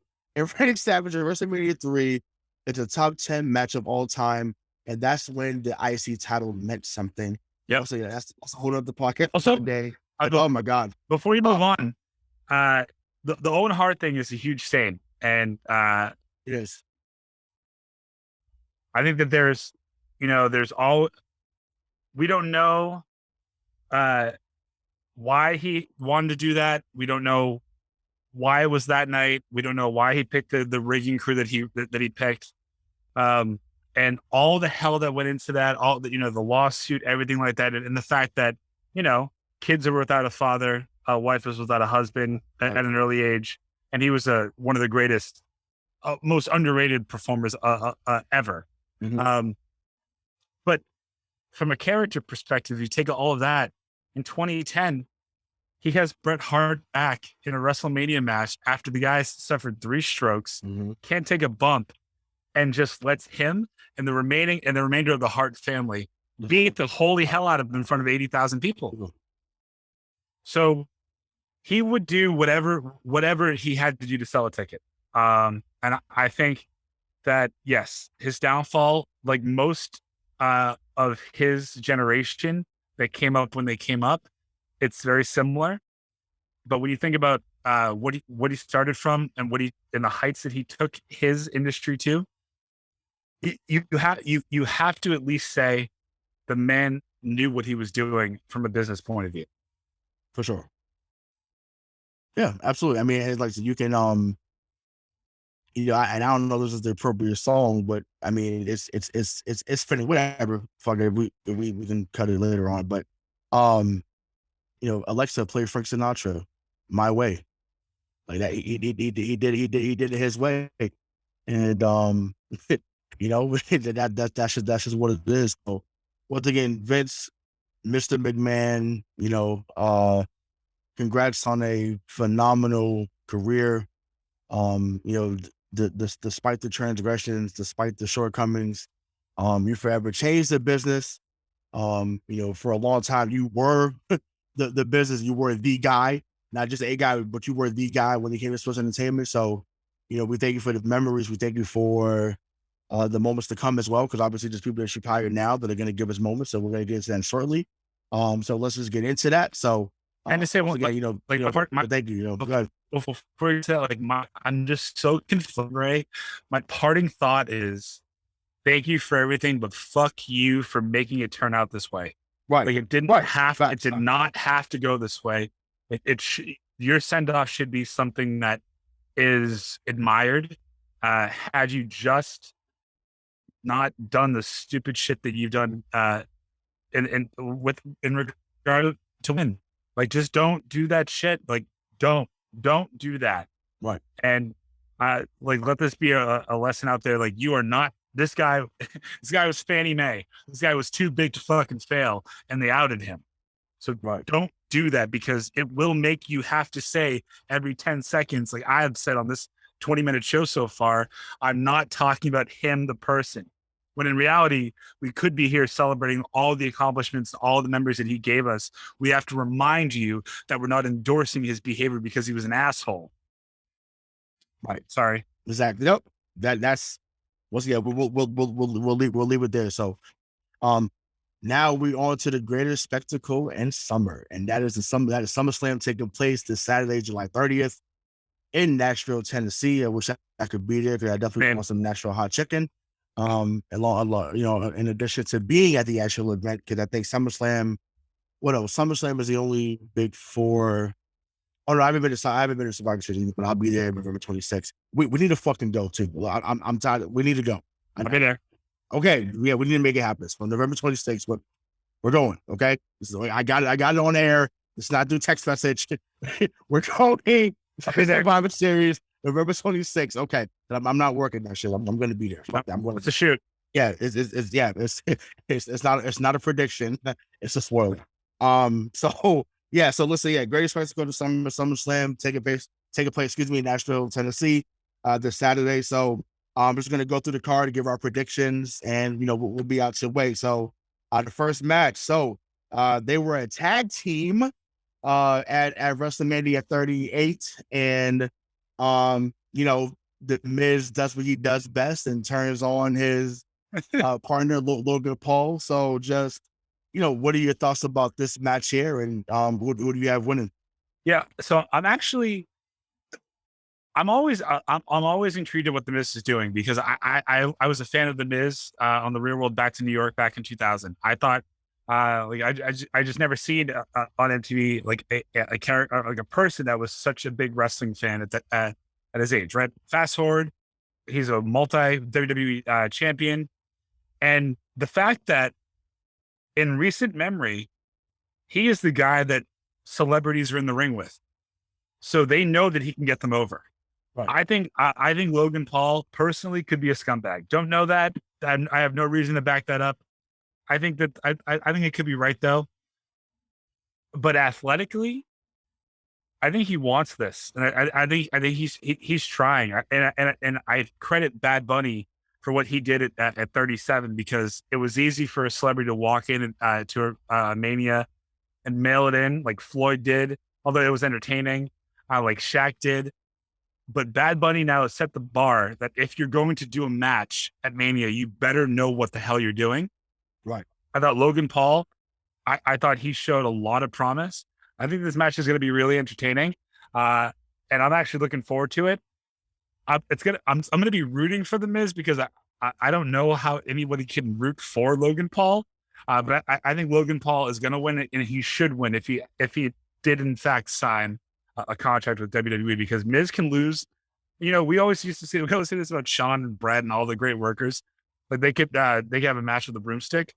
Randy Savage at WrestleMania 3 is a top 10 match of all time, and that's when the IC title meant something. Yeah, so that's a whole other podcast. Also, today. Oh my God! Before you move on, the Owen Hart thing is a huge stain, and it is. I think that we don't know why he wanted to do that. We don't know why it was that night. We don't know why he picked the rigging crew that he picked, and all the hell that went into that, all the the lawsuit, everything like that, and the fact that kids are without a father, a wife was without a husband at an early age, and he was one of the greatest, most underrated performers ever. But from a character perspective, you take all of that. In 2010, he has Bret Hart back in a WrestleMania match after the guy suffered 3 strokes, can't take a bump, and just lets him and the remainder of the Hart family beat the holy hell out of him in front of 80,000 people. So he would do whatever he had to do to sell a ticket. And I think that, yes, his downfall, like most of his generation that came up when they came up, it's very similar. But when you think about what he started from and and the heights that he took his industry to, you have to at least say the man knew what he was doing from a business point of view. For sure. Yeah, absolutely. I mean, it's like, so you can, and I don't know if this is the appropriate song, but I mean, it's fitting, whatever. Fuck it. We can cut it later on, but, um, Alexa played Frank Sinatra, My Way. Like that. He did it his way. And, that's just what it is. So once again, Vince, Mr. McMahon, congrats on a phenomenal career. Despite the transgressions, despite the shortcomings, you forever changed the business. For a long time, you were the business, you were the guy, not just a guy, but you were the guy when it came to sports entertainment. So, we thank you for the memories. We thank you for the moments to come as well, because obviously there's people that should hire now that are going to give us moments. So we're going to get into that shortly. So let's just get into that. So, And to say one, again, thank you. Go ahead. Before you say, I'm just so confused, Ray. My parting thought is, thank you for everything, but fuck you for making it turn out this way. Right. Like it didn't have. It did not have to go this way. Your send off should be something that is admired. Had you just not done the stupid shit that you've done, in regard to win, like just don't do that shit. Like don't do that. Right. And let this be a lesson out there. Like, you are not this guy. This guy was Fannie Mae. This guy was too big to fucking fail, and they outed him. So don't do that, because it will make you have to say every 10 seconds, like I have said on this 20-minute show so far, I'm not talking about him, the person. When in reality, we could be here celebrating all the accomplishments, all the memories that he gave us. We have to remind you that we're not endorsing his behavior because he was an asshole. Right. Sorry. Exactly. Nope. That's we'll leave it there. So, now we're on to the greatest spectacle in summer, and that is SummerSlam taking place this Saturday, July 30th in Nashville, Tennessee. I wish I could be there, because I definitely want some Nashville hot chicken. In addition to being at the actual event, because I think SummerSlam is the only big four. Oh no, I haven't been to Survivor Series, but I'll be there November 26th. We need to fucking go too. I'm tired. We need to go. I'll be there. Okay, yeah, we need to make it happen. So November 26th, but we're going. Okay, I got it on air. It's not through text message. We're going. Survivor Series, November 26th. Okay, I'm not working that shit. I'm going to be there. I'm going to shoot. Yeah, it's not a prediction. It's a spoiler. So listen. Yeah, greatest spectacle to SummerSlam taking place. In Nashville, Tennessee, this Saturday. So I'm just going to go through the card to give our predictions, and we'll be out your way. So the first match. So they were a tag team at WrestleMania 38, and the Miz does what he does best and turns on his partner Logan Paul. So just what are your thoughts about this match here, and who do you have winning? Yeah, so I'm always intrigued at what the Miz is doing, because I was a fan of the Miz on the Real World Back to New York back in 2000. I thought I just never seen on MTV like a character, like a person that was such a big wrestling fan at his age. Right. Fast forward, he's a multi WWE champion, and the fact that in recent memory, he is the guy that celebrities are in the ring with, so they know that he can get them over. Right. I think Logan Paul personally could be a scumbag. Don't know that. I have no reason to back that up. I think that I think it could be right though. But athletically, I think he wants this, and I think he's trying. And I credit Bad Bunny for what he did at 37, because it was easy for a celebrity to walk in to a Mania and mail it in like Floyd did although it was entertaining, like Shaq did. But Bad Bunny now has set the bar that if you're going to do a match at Mania, you better know what the hell you're doing. Right. I thought Logan Paul, I thought he showed a lot of promise. I think this match is going to be really entertaining. And I'm actually looking forward to it. I'm going to be rooting for the Miz because I don't know how anybody can root for Logan Paul. But I think Logan Paul is going to win it, and he should win if he did in fact sign a contract with WWE, because Miz can lose. You know, we always say this about Sean and Brad and all the great workers. Like they could have a match with a broomstick.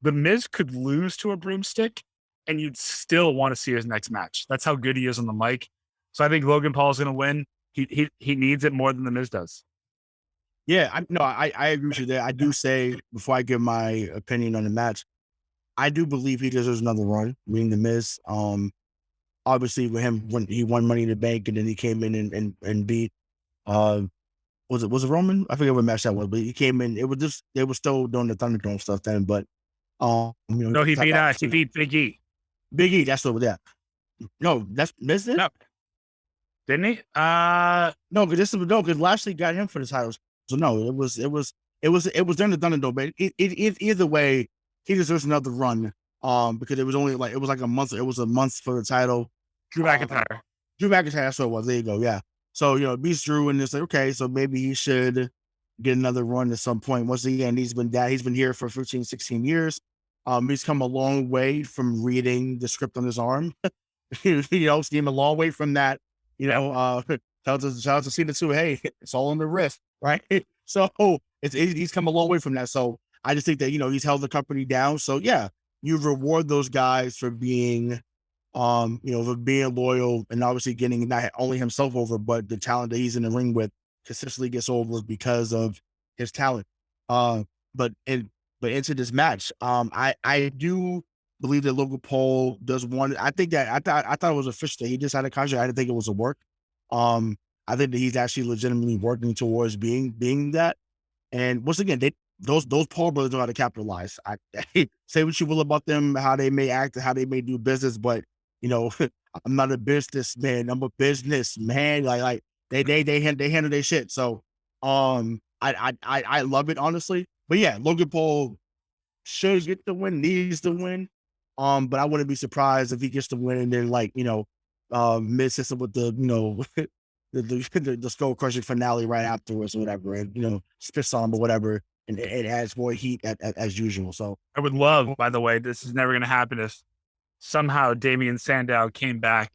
The Miz could lose to a broomstick, and you'd still want to see his next match. That's how good he is on the mic. So I think Logan Paul is going to win. He needs it more than the Miz does. Yeah, I agree with you there. I do say, before I give my opinion on the match, I do believe he deserves another run, meaning the Miz. Obviously with him when he won Money in the Bank and then he came in and beat was it Roman? I forget what match that was, but he came in. It was just they were still doing the Thunderdome stuff then, but no, he beat Big E. Big E, that's what. Yeah, no, that's Miz. No, didn't he? No, because Lashley got him for the titles. So no, it was during the Thunderdome. But either way, he deserves another run. Because it was only like a month. It was a month for the title. Drew McIntyre. That's what it was. There you go. Yeah. So beats Drew, and it's like, okay, so maybe he should get another run at some point. Once again, he's been here for 15, 16 years. He's come a long way from reading the script on his arm. He's came a long way from that. Shout out to Cena too. Hey, it's all on the wrist, right? So he's come a long way from that. So I just think that he's held the company down. So yeah, you reward those guys for being, for being loyal and obviously getting not only himself over, but the talent that he's in the ring with consistently gets over because of his talent. But into this match, I do believe that Logan Paul does want. I thought it was official that he just had a contract. I didn't think it was a work. I think that he's actually legitimately working towards being that. And once again, those Paul brothers know how to capitalize. I say what you will about them, how they may act, how they may do business, but I'm not a businessman. I'm a businessman. Like they handle their shit. So I love it, honestly. But yeah, Logan Paul should get the win, needs to win. But I wouldn't be surprised if he gets the win and then Miz hits him with the the skull crushing finale right afterwards or whatever, and spits on him or whatever, and it adds more heat as usual. So I would love, by the way, this is never going to happen, if somehow Damian Sandow came back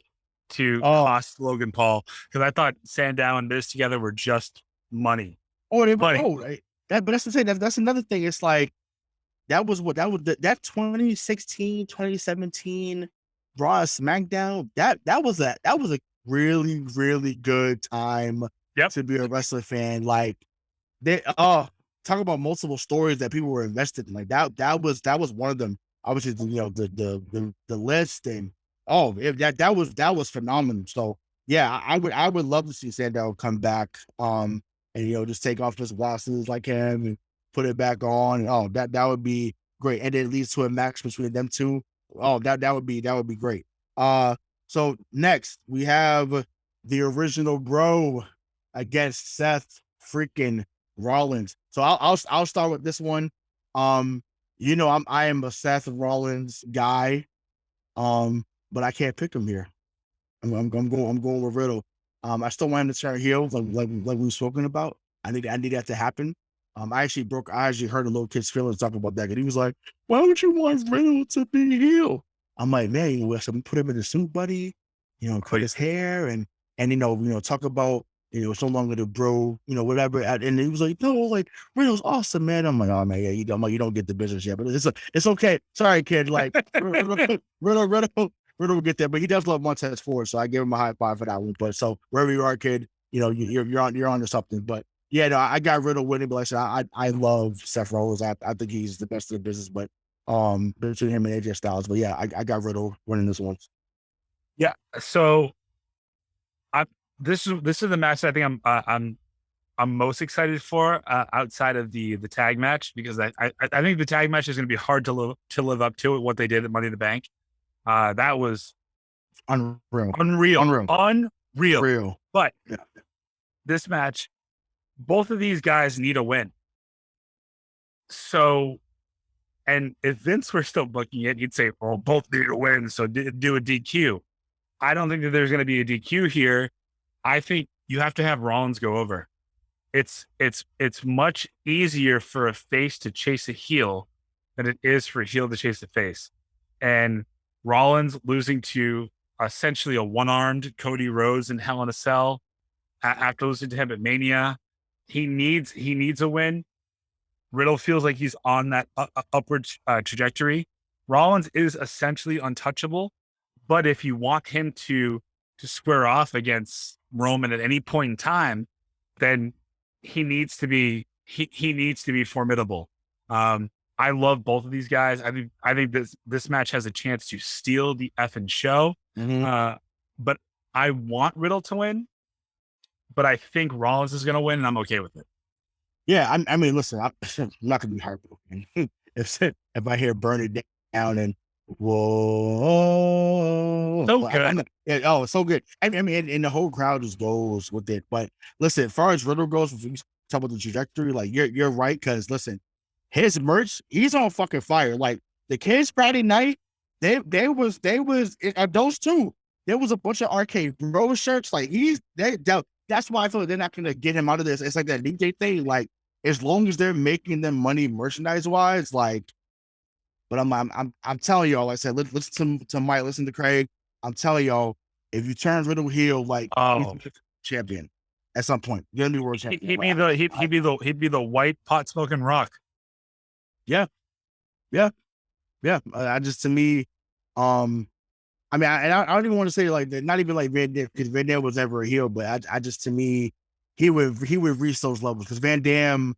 to cost Logan Paul, because I thought Sandow and Miz together were just money. Right? But that's the thing. That's another thing. It's like that 2016, 2017 Raw SmackDown. That was a really, really good time to be a wrestling fan. Like they talk about multiple stories that people were invested in. Like that was one of them. Obviously, the list and that was phenomenal. So yeah, I would love to see Sandow come back and just take off his glasses like him and put it back on. And, that would be great. And it leads to a match between them two. That would be great. So next we have the original bro against Seth freaking Rollins. So I'll start with this one. I am a Seth Rollins guy. But I can't pick him here. I'm going with Riddle. I still want him to turn heel, like we've spoken about. I need that to happen. I actually heard a little kid's feelings talking about that, and he was like, "Why would you want Riddle to be heel?" I'm like, man, so we put him in a suit, buddy. Cut his hair and talk about it's no longer the bro, whatever. And he was like, no, like Riddle's awesome, man. I'm like, oh man, yeah, you don't get the business yet, but it's okay. Sorry, kid. Like Riddle will get there, but he does love Montez Ford, so I give him a high five for that one. But so wherever you are, kid, you're on to something. But yeah, no, I got Riddle winning, but like I said, I love Seth Rollins. I think he's the best of the business, but between him and AJ Styles. But yeah, I got Riddle winning this one. Yeah. So this is the match that I think I'm most excited for outside of the tag match, because I think the tag match is going to be hard to live up to what they did at Money in the Bank. That was Unreal. But Yeah. this match, both of these guys need a win. So, and if Vince were still booking it, he'd say, "Oh, both need a win, so do a DQ." I don't think that there's going to be a DQ here. I think you have to have Rollins go over. It's much easier for a face to chase a heel than it is for a heel to chase a face. And Rollins losing to essentially a one-armed Cody Rhodes in Hell in a Cell after losing to him at Mania, he needs a win. Riddle feels like he's on that upward trajectory. Rollins is essentially untouchable, but if you want him to square off against Roman at any point in time, then he needs to be formidable. I love both of these guys. I think this match has a chance to steal the effing show. But I want Riddle to win, but I think Rollins is going to win, and I'm okay with it. Yeah, I mean, listen, I'm not gonna be heartbroken if I hear "Burn It Down" and whoa, so good. It's so good. I mean, and the whole crowd just goes with it. But listen, as far as Riddle goes, if you talk about the trajectory, like you're right, because listen, his merch, he's on fucking fire. Like the kids Friday night, they was those two. There was a bunch of Arcade Bro shirts. Like that's why I feel like they're not gonna get him out of this. It's like that DJ thing. Like as long as they're making them money merchandise wise, like. But I'm telling y'all, like I said, listen to Mike, listen to Craig. I'm telling y'all, if you turn Riddle heel, like he's champion at some point, you're gonna be world champion. He'd be the white pot smoking Rock. Yeah. I just, to me, I mean, I don't even want to say like that. Not even like Van Dam, because Van Dam was ever a heel, but I just, to me, he would reach those levels because Van Dam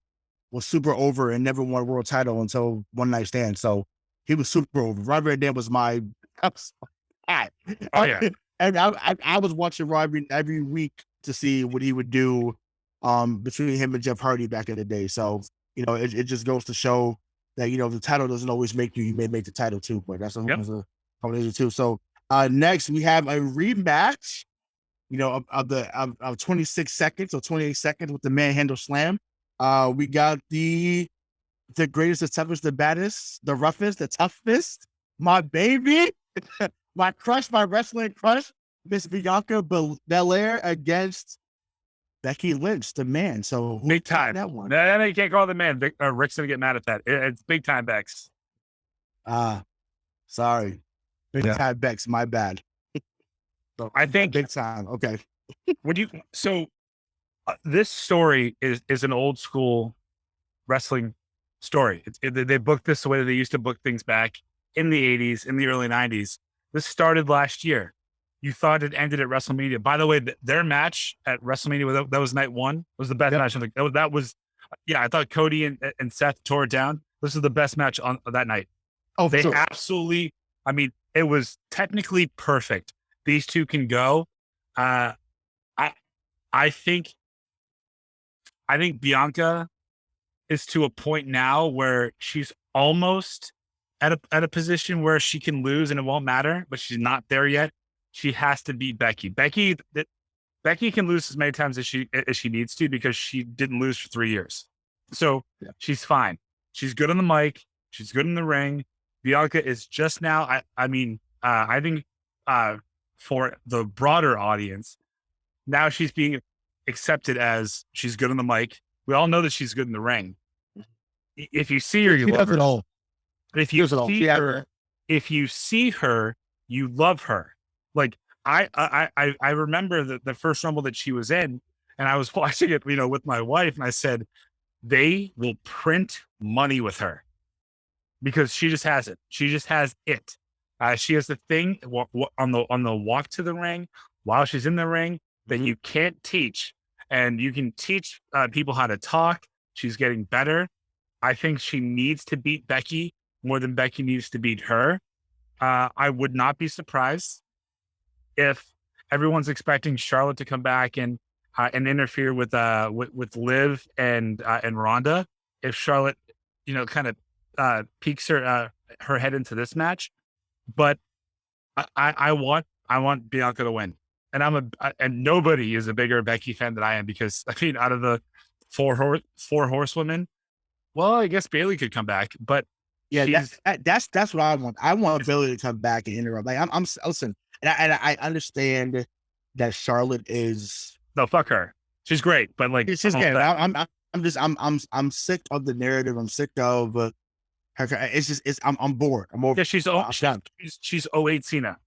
was super over and never won a world title until One Night Stand. So he was super over. Rob Van Dam was my. Oh yeah. And I was watching Rob every week to see what he would do between him and Jeff Hardy back in the day. So it just goes to show that the title doesn't always make you. You may make the title too, but that's a combination too. So next we have a rematch. Of 26 seconds or 28 seconds with the Manhandle Slam. We got the greatest, the toughest, the baddest, the roughest, the toughest, my baby, my crush, my wrestling crush, Miss Bianca Belair against Becky Lynch, the man. So big time. That one. No, you can't call the man. Rick's gonna get mad at that. It's big time Bex. Sorry, big time Bex. My bad. So I think big time. Okay. This story is an old school wrestling story. They booked this the way that they used to book things back in the 80s, in the early 90s. This started last year. You thought it ended at WrestleMania. By the way, their match at WrestleMania, that was night one, was the best match. That was, I thought Cody and Seth tore it down. This is the best match on that night. Oh, they absolutely, I mean, it was technically perfect. These two can go. I think Bianca is to a point now where she's almost at a position where she can lose and it won't matter, but she's not there yet. She has to beat Becky. Becky can lose as many times as she needs to because she didn't lose for 3 years. So she's fine. She's good on the mic. She's good in the ring. Bianca is just now. I think for the broader audience, now she's being accepted as she's good on the mic. We all know that she's good in the ring. If you see her, you love her. If you see her, you love her. Like I remember the first Rumble that she was in, and I was watching it, with my wife, and I said, they will print money with her because she just has it. She just has it. She has the thing on the walk to the ring while she's in the ring that you can't teach, and you can teach people how to talk. She's getting better. I think she needs to beat Becky more than Becky needs to beat her. I would not be surprised if everyone's expecting Charlotte to come back and interfere with Liv and Ronda. If Charlotte, kind of peeks her head into this match, but I want I want Bianca to win. And and nobody is a bigger Becky fan than I am, because I mean, out of the four horsewomen, well, I guess Bayley could come back, but yeah, that's what I want. I want Bayley to come back and interrupt. Like I'm listen, and I understand that Charlotte is no, fuck her. She's great, but like she's good. I'm sick of the narrative. I'm sick of her. It's just I'm bored. I'm over. Yeah, she's 08 Cena.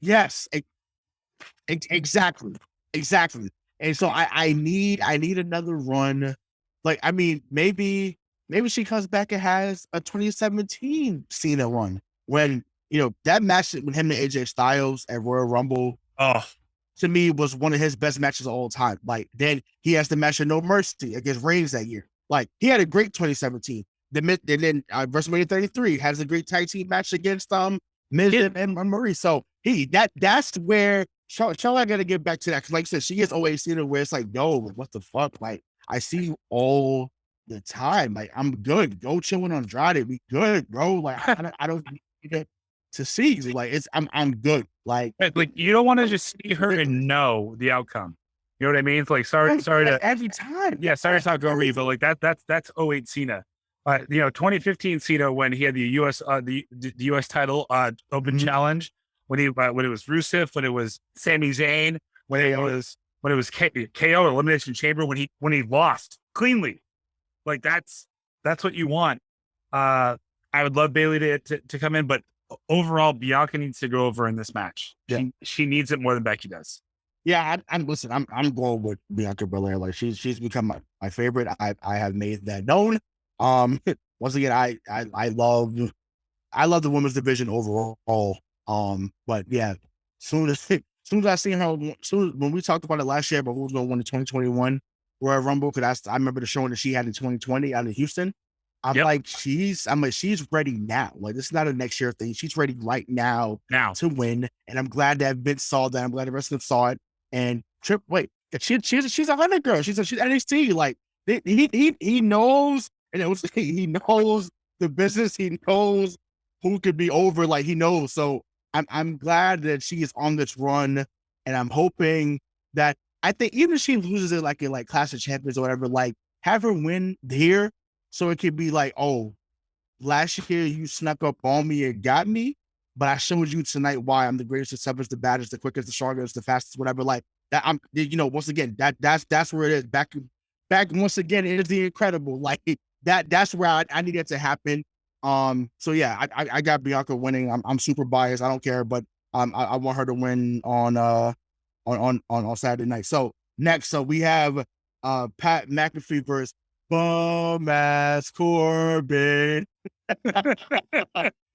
Yes, exactly. And so I need another run. Like, I mean, maybe she comes back and has a 2017 Cena run when, that match with him and AJ Styles at Royal Rumble, to me, was one of his best matches of all time. Like, then he has the match of No Mercy against Reigns that year. Like, he had a great 2017. Then WrestleMania 33 has a great tag team match against Miz and Maurice. So that's where Charlotte got to get back to that. Cause like I said, she gets always seen it where it's like, yo, what the fuck? Like, I see you all the time. Like, I'm good. Go chill with Andrade. We good, bro. Like, I don't need to see you. Like, I'm good. Like you don't want to just see her and know the outcome. You know what I mean? It's like, sorry to every time. Yeah, sorry to talk over you, but like that's 08 Cena. 2015 Cena, when he had the US title open challenge, when it was Rusev, when it was Sami Zayn, when it was KO Elimination Chamber, when he lost cleanly. Like, that's what you want. I would love Bayley to come in, but overall, Bianca needs to go over in this match. Yeah. She needs it more than Becky does. Yeah, I'm going with Bianca Belair. Like, she's become my favorite. I have made that known. Once again, I love the women's division overall. But yeah, soon as I seen her, when we talked about it last year, but who was going to win the 2021 Royal Rumble, because I remember the showing that she had in 2020 out of Houston. I'm like, she's ready now. Like, this is not a next year thing. She's ready right now to win. And I'm glad that Vince saw that. I'm glad the rest of them saw it. And she's a hunter girl. She's NXT. Like, he knows. And he knows the business. He knows who could be over. Like, he knows. So I'm glad that she is on this run, and I'm hoping that, I think even if she loses it like Clash of Champions or whatever, like, have her win here, so it could be like, oh, last year you snuck up on me and got me, but I showed you tonight why I'm the greatest, the toughest, the baddest, the quickest, the strongest, the fastest, whatever. Like that. Once again, that's where it is. Back once again, it is the incredible. Like, that's where I need it to happen. So yeah, I got Bianca winning. I'm super biased. I don't care, but I want her to win on Saturday night. So next, we have Pat McAfee versus Bum Ass Corbin.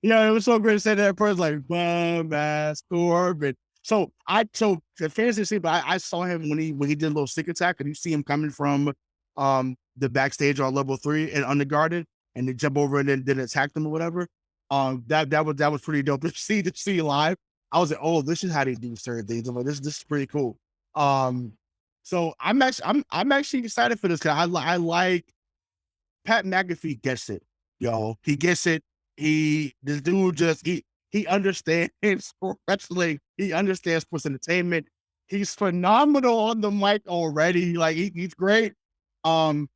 Yeah, it was so great to say that person, like, Bum Ass Corbin. So the fantasy scene, but I saw him when he did a little stick attack, and you see him coming from the backstage on level 3 and underguarded, and they jump over and then attack them or whatever. That was pretty dope to see live. I was like, oh, this is how they do certain things. I'm like, this is pretty cool. So I'm actually excited for this, because I like Pat McAfee gets it, yo. He gets it. This dude he understands wrestling. He understands sports entertainment. He's phenomenal on the mic already. Like, he's great. And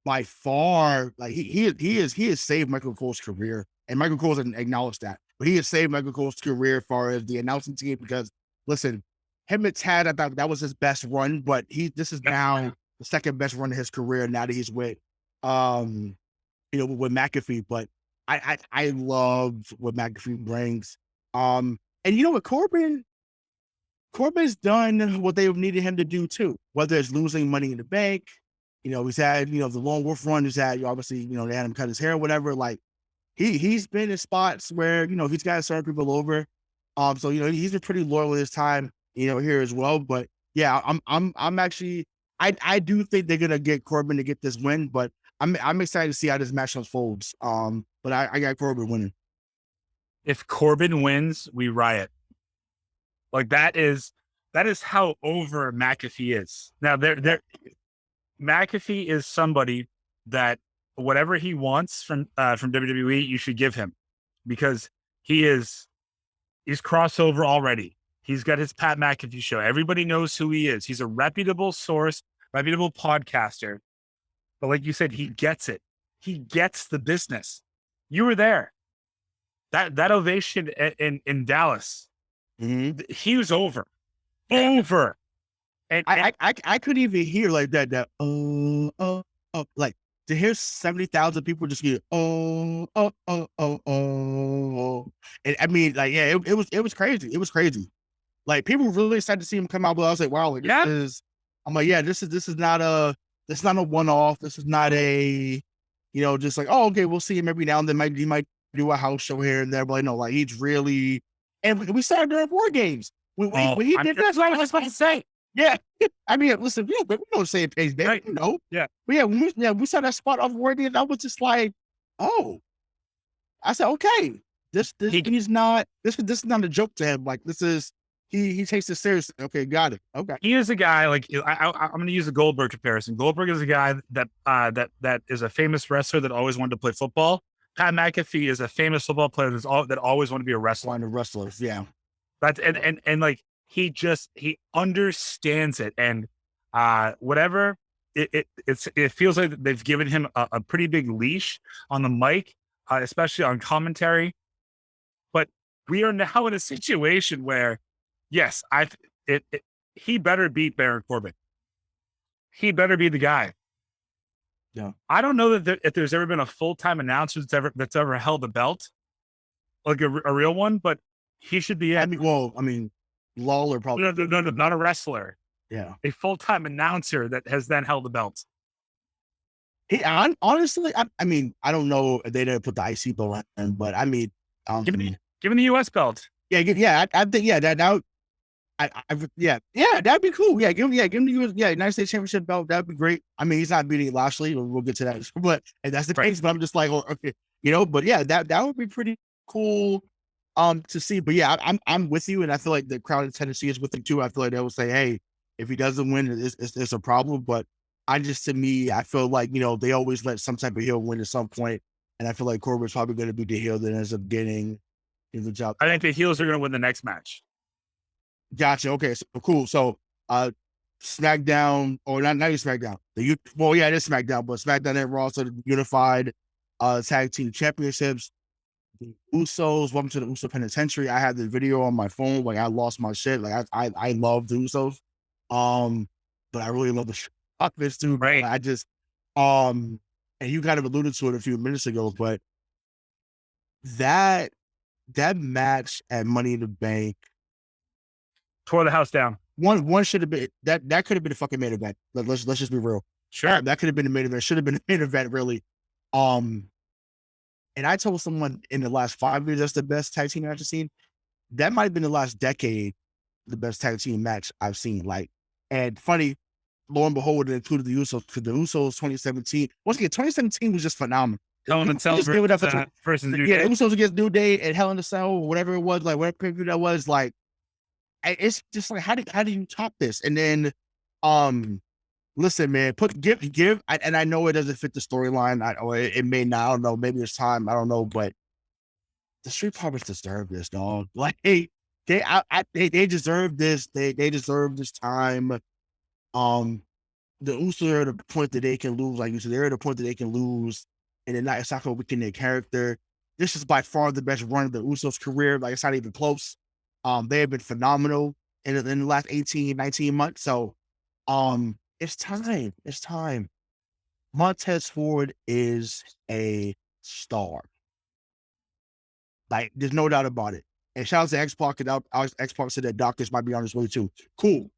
by far, like, he has saved Michael Cole's career, and Michael Cole doesn't acknowledge that, but he has saved Michael Cole's career as far as the announcing team, because listen, him and Tad, I thought that was his best run, but this is now the second best run of his career now that he's with with McAfee. But I love what McAfee brings. And you know what, Corbin's done what they needed him to do too, whether it's losing Money in the Bank. He's had, the Lone Wolf run. He's had, obviously, they had him cut his hair or whatever. Like, he's been in spots where, he's got to serve people over. So, he's been pretty loyal with his time, here as well. But yeah, I'm actually, I do think they're going to get Corbin to get this win, but I'm excited to see how this match unfolds. But I got Corbin winning. If Corbin wins, we riot. Like, that is how over McAfee is. Now, McAfee is somebody that whatever he wants from WWE, you should give him, because he is He's crossover already. He's got his Pat McAfee show. Everybody knows who he is. He's a reputable source, reputable podcaster. But like you said, he gets it. He gets the business. You were there. That ovation in Dallas, he was over. And I couldn't even hear like that like to hear 70,000 people just get and I mean like yeah it was crazy. It was crazy. Like people were really excited to see him come out, but I was like, wow, like, I'm like, yeah, this is not a one-off. This is not a, just like, oh, okay, we'll see him every now and then. He might do a house show here and there, but no, like he's really, and we started during War Games. When he did that's what I was about to say. Yeah. I mean, listen, we don't say it pays back, right. Yeah. But yeah, we saw that spot off War Games. I was just like, oh, I said, okay, he's not, this is not a joke to him. Like this is, he takes it seriously. Okay, got it. Okay. He is a guy like I'm going to use a Goldberg comparison. Goldberg is a guy that is a famous wrestler that always wanted to play football. Pat McAfee is a famous football player that always wanted to be a wrestler. One of wrestlers, yeah. That's and like he understands it, and whatever it feels like they've given him a pretty big leash on the mic, especially on commentary. But we are now in a situation where, yes, he better beat Baron Corbin. He better be the guy. Yeah. I don't know that if there's ever been a full-time announcer that's ever held a belt, like a real one, but he should be. I mean, Lawler probably. No, not a wrestler. Yeah. A full-time announcer that has then held the belt. Honestly, I mean, I don't know if they didn't put the IC belt on, but I mean, give him the US belt. Yeah, I think that'd be cool. Yeah, give him the US, United States Championship belt. That'd be great. I mean, he's not beating Lashley. We'll get to that, but and that's the case. But I'm just like, okay, but yeah, that would be pretty cool. To see, but yeah, I'm with you, and I feel like the crowd in Tennessee is with him too. I feel like they will say, hey, if he doesn't win, it's a problem. But I feel like they always let some type of heel win at some point, and I feel like Corbin's probably going to be the heel that ends up getting the job. I think the heels are going to win the next match. Gotcha. Okay, so cool. So, SmackDown, or not even SmackDown. It is SmackDown, but SmackDown and Raw, so the unified tag team championships. The Usos, welcome to the Uso Penitentiary. I had the video on my phone. Like I lost my shit. Like I love the Usos. But I really love the fuck this dude. Right. I just and you kind of alluded to it a few minutes ago, but that match at Money in the Bank tore the house down. One should have been that could have been a fucking main event. Let's just be real. Sure. That could have been a main event. Should have been a main event, really. And I told someone in the last 5 years that's the best tag team match I've seen. That might have been the last decade, the best tag team match I've seen. Like, and funny, lo and behold, it included the Usos, because the Usos 2017. Once again, 2017 was just phenomenal. Hell in a Cell versus New Day. Usos against New Day and Hell in a Cell, or whatever it was, like whatever preview that was, like it's just like how do you top this? And then listen, man, give, and I know it doesn't fit the storyline. Or it may not. I don't know. Maybe it's time. I don't know. But the Street Profits deserve this, dog. Like they deserve this. They deserve this time. The Usos are at a point that they can lose. Like you said, they're at a point that they can lose, and it's not going to weaken their character. This is by far the best run of the Usos' career. Like it's not even close. They have been phenomenal in the last 18, 19 months. So, it's time. It's time. Montez Ford is a star. Like, there's no doubt about it. And shout out to X-Pac, and X-Pac said that Doctors might be on his way too. Cool.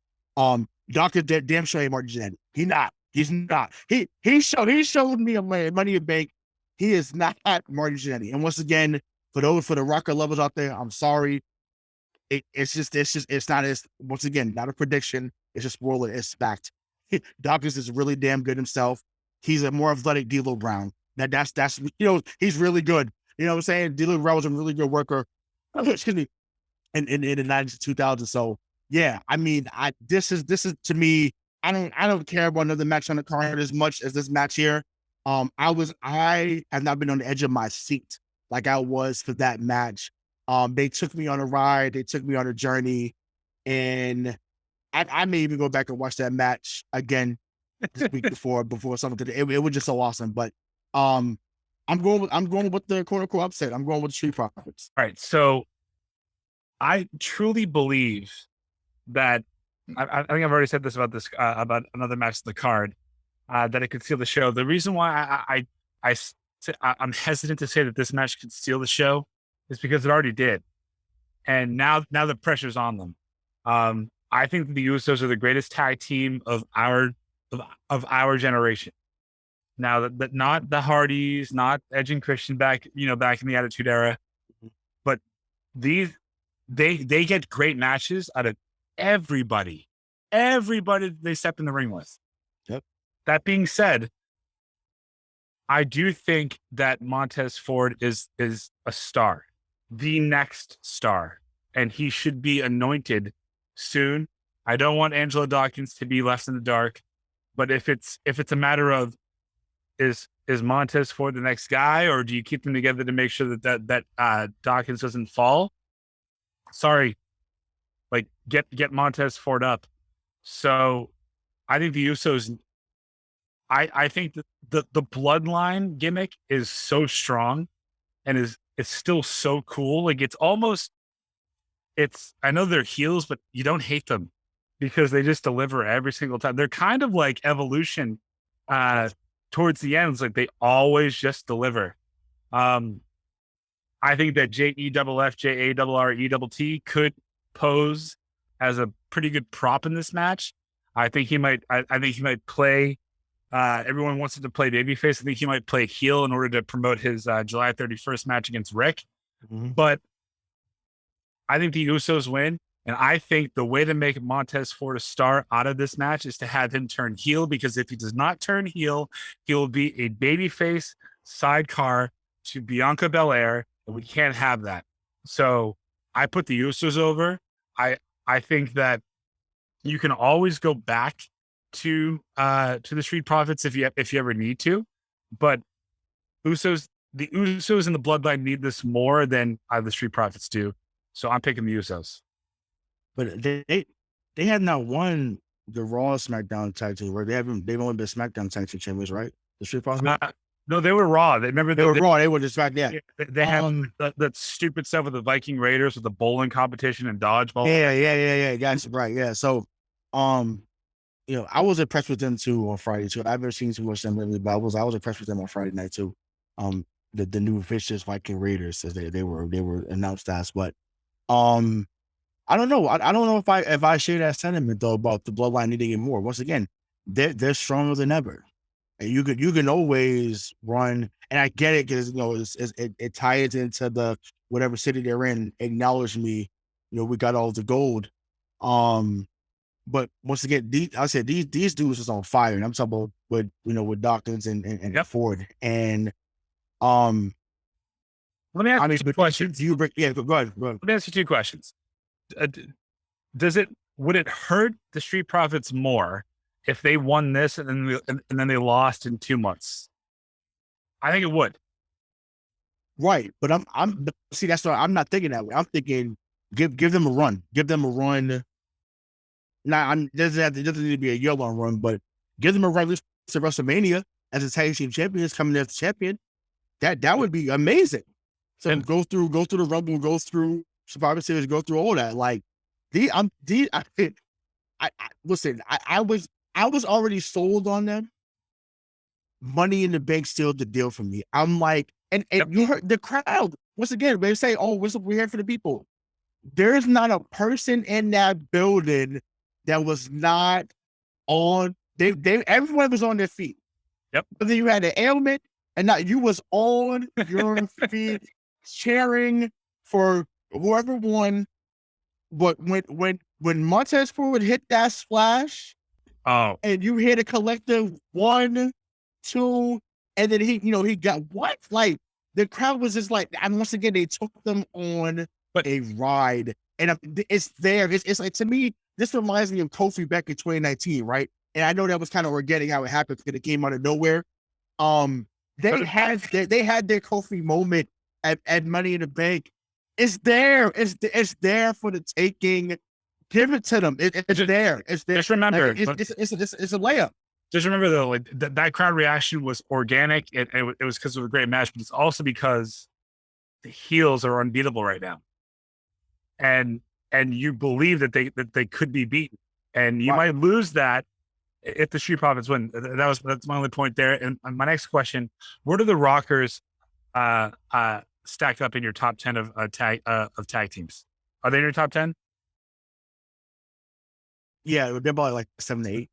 Doctor damn sure ain't Martin Jannetty. He's not. He showed me a man, Money in the Bank. He is not Martin Jannetty. And once again, for the rocker lovers out there, I'm sorry. It's not as, once again, not a prediction. It's a spoiler. It's fact. Doctors is really damn good himself. He's a more athletic D'Lo Brown. That's he's really good. You know what I'm saying? D'Lo Brown was a really good worker. Excuse me. In the 90s, 2000s. So yeah, I mean, this is to me. I don't care about another match on the card as much as this match here. I have not been on the edge of my seat like I was for that match. They took me on a ride. They took me on a journey, and I may even go back and watch that match again this week before something. It was just so awesome. But I'm going with the quote unquote upset. I'm going with the Street Profits. All right, so I truly believe that I think I've already said this about another match of the card that it could steal the show. The reason why I'm hesitant to say that this match could steal the show is because it already did, and now the pressure's on them. I think that the Usos are the greatest tag team of our generation. Now that not the Hardys, not Edge and Christian back in the Attitude Era, but they get great matches out of everybody they step in the ring with. Yep. That being said, I do think that Montez Ford is a star, the next star, and he should be anointed soon. I don't want Angelo Dawkins to be left in the dark, but if it's a matter of is Montez Ford the next guy, or do you keep them together to make sure that Dawkins doesn't fall? Sorry, like get Montez Ford up. So I think the Usos. I think that the bloodline gimmick is so strong, and it's still so cool. Like I know they're heels, but you don't hate them because they just deliver every single time. They're kind of like Evolution towards the end. It's like they always just deliver. I think that JEFFJARRETT could pose as a pretty good prop in this match. I think he might. I think he might play. Everyone wants him to play babyface. I think he might play heel in order to promote his July 31st match against Rick. Mm-hmm. But I think the Usos win, and I think the way to make Montez Ford a star out of this match is to have him turn heel, because if he does not turn heel, he will be a babyface sidecar to Bianca Belair, and we can't have that. So I put the Usos over. I think that you can always go back to the Street Profits if you ever need to, but the Usos and the Bloodline need this more than the Street Profits do. So I'm picking the Usos. But they have not won the Raw SmackDown tag team, right? They've only been SmackDown tag team champions, right? The Street Profits. No, they were Raw. They were Raw. They were just back. Yeah, they have that stupid stuff with the Viking Raiders with the bowling competition and dodgeball. Yeah. That's right. Yeah. So, I was impressed with them too on Friday too. I've never seen too much of them lately, but I was impressed with them on Friday night too. The new vicious Viking Raiders, as they were announced as. But I don't know. I don't know if I share that sentiment though about the Bloodline needing it more. Once again, they're stronger than ever, and you can always run. And I get it because it ties into the whatever city they're in. Acknowledge me, we got all the gold. But once again, these dudes is on fire, and I'm talking about with Dawkins and Yep. Ford. And let me ask you two questions. Go ahead. Let me ask you two questions. Would it hurt the Street Profits more if they won this and then they lost in 2 months? I think it would. Right, but that's why I'm not thinking that way. I'm thinking give them a run. Give them a run. Now, it doesn't need to be a year-long run, but give them a run to WrestleMania as a tag team champions coming as champion. That would be amazing. So go through the Rumble, go through Survivor Series, go through all that. Like listen, I was already sold on them. Money in the Bank sealed the deal for me. I'm like, and you heard the crowd once again. They say, "Oh, we're here for the people." There's not a person in that building that was not on. Everyone was on their feet. Yep. Whether you had an ailment and not, you was on your feet, cheering for whoever won. But when Montez Ford hit that splash, and you hear the collective 1, 2, and then he got what? Like the crowd was just like, and once again they took them on a ride, and it's there. It's like, to me, this reminds me of Kofi back in 2019, right? And I know that was kind of organic how it happened because it came out of nowhere. They had their Kofi moment at Money in the Bank, It's there. It's there for the taking. Give it to them. It's there. It's there. Just remember, like, it's a layup. Just remember though, like that crowd reaction was organic. It was because of a great match, but it's also because the heels are unbeatable right now, and you believe that they could be beaten, and you might lose that if the Street Profits win. That's my only point there. And my next question: where do the Rockers stack up in your top 10 of tag teams? Are they in your top 10? Yeah, they're probably like 7 to 8.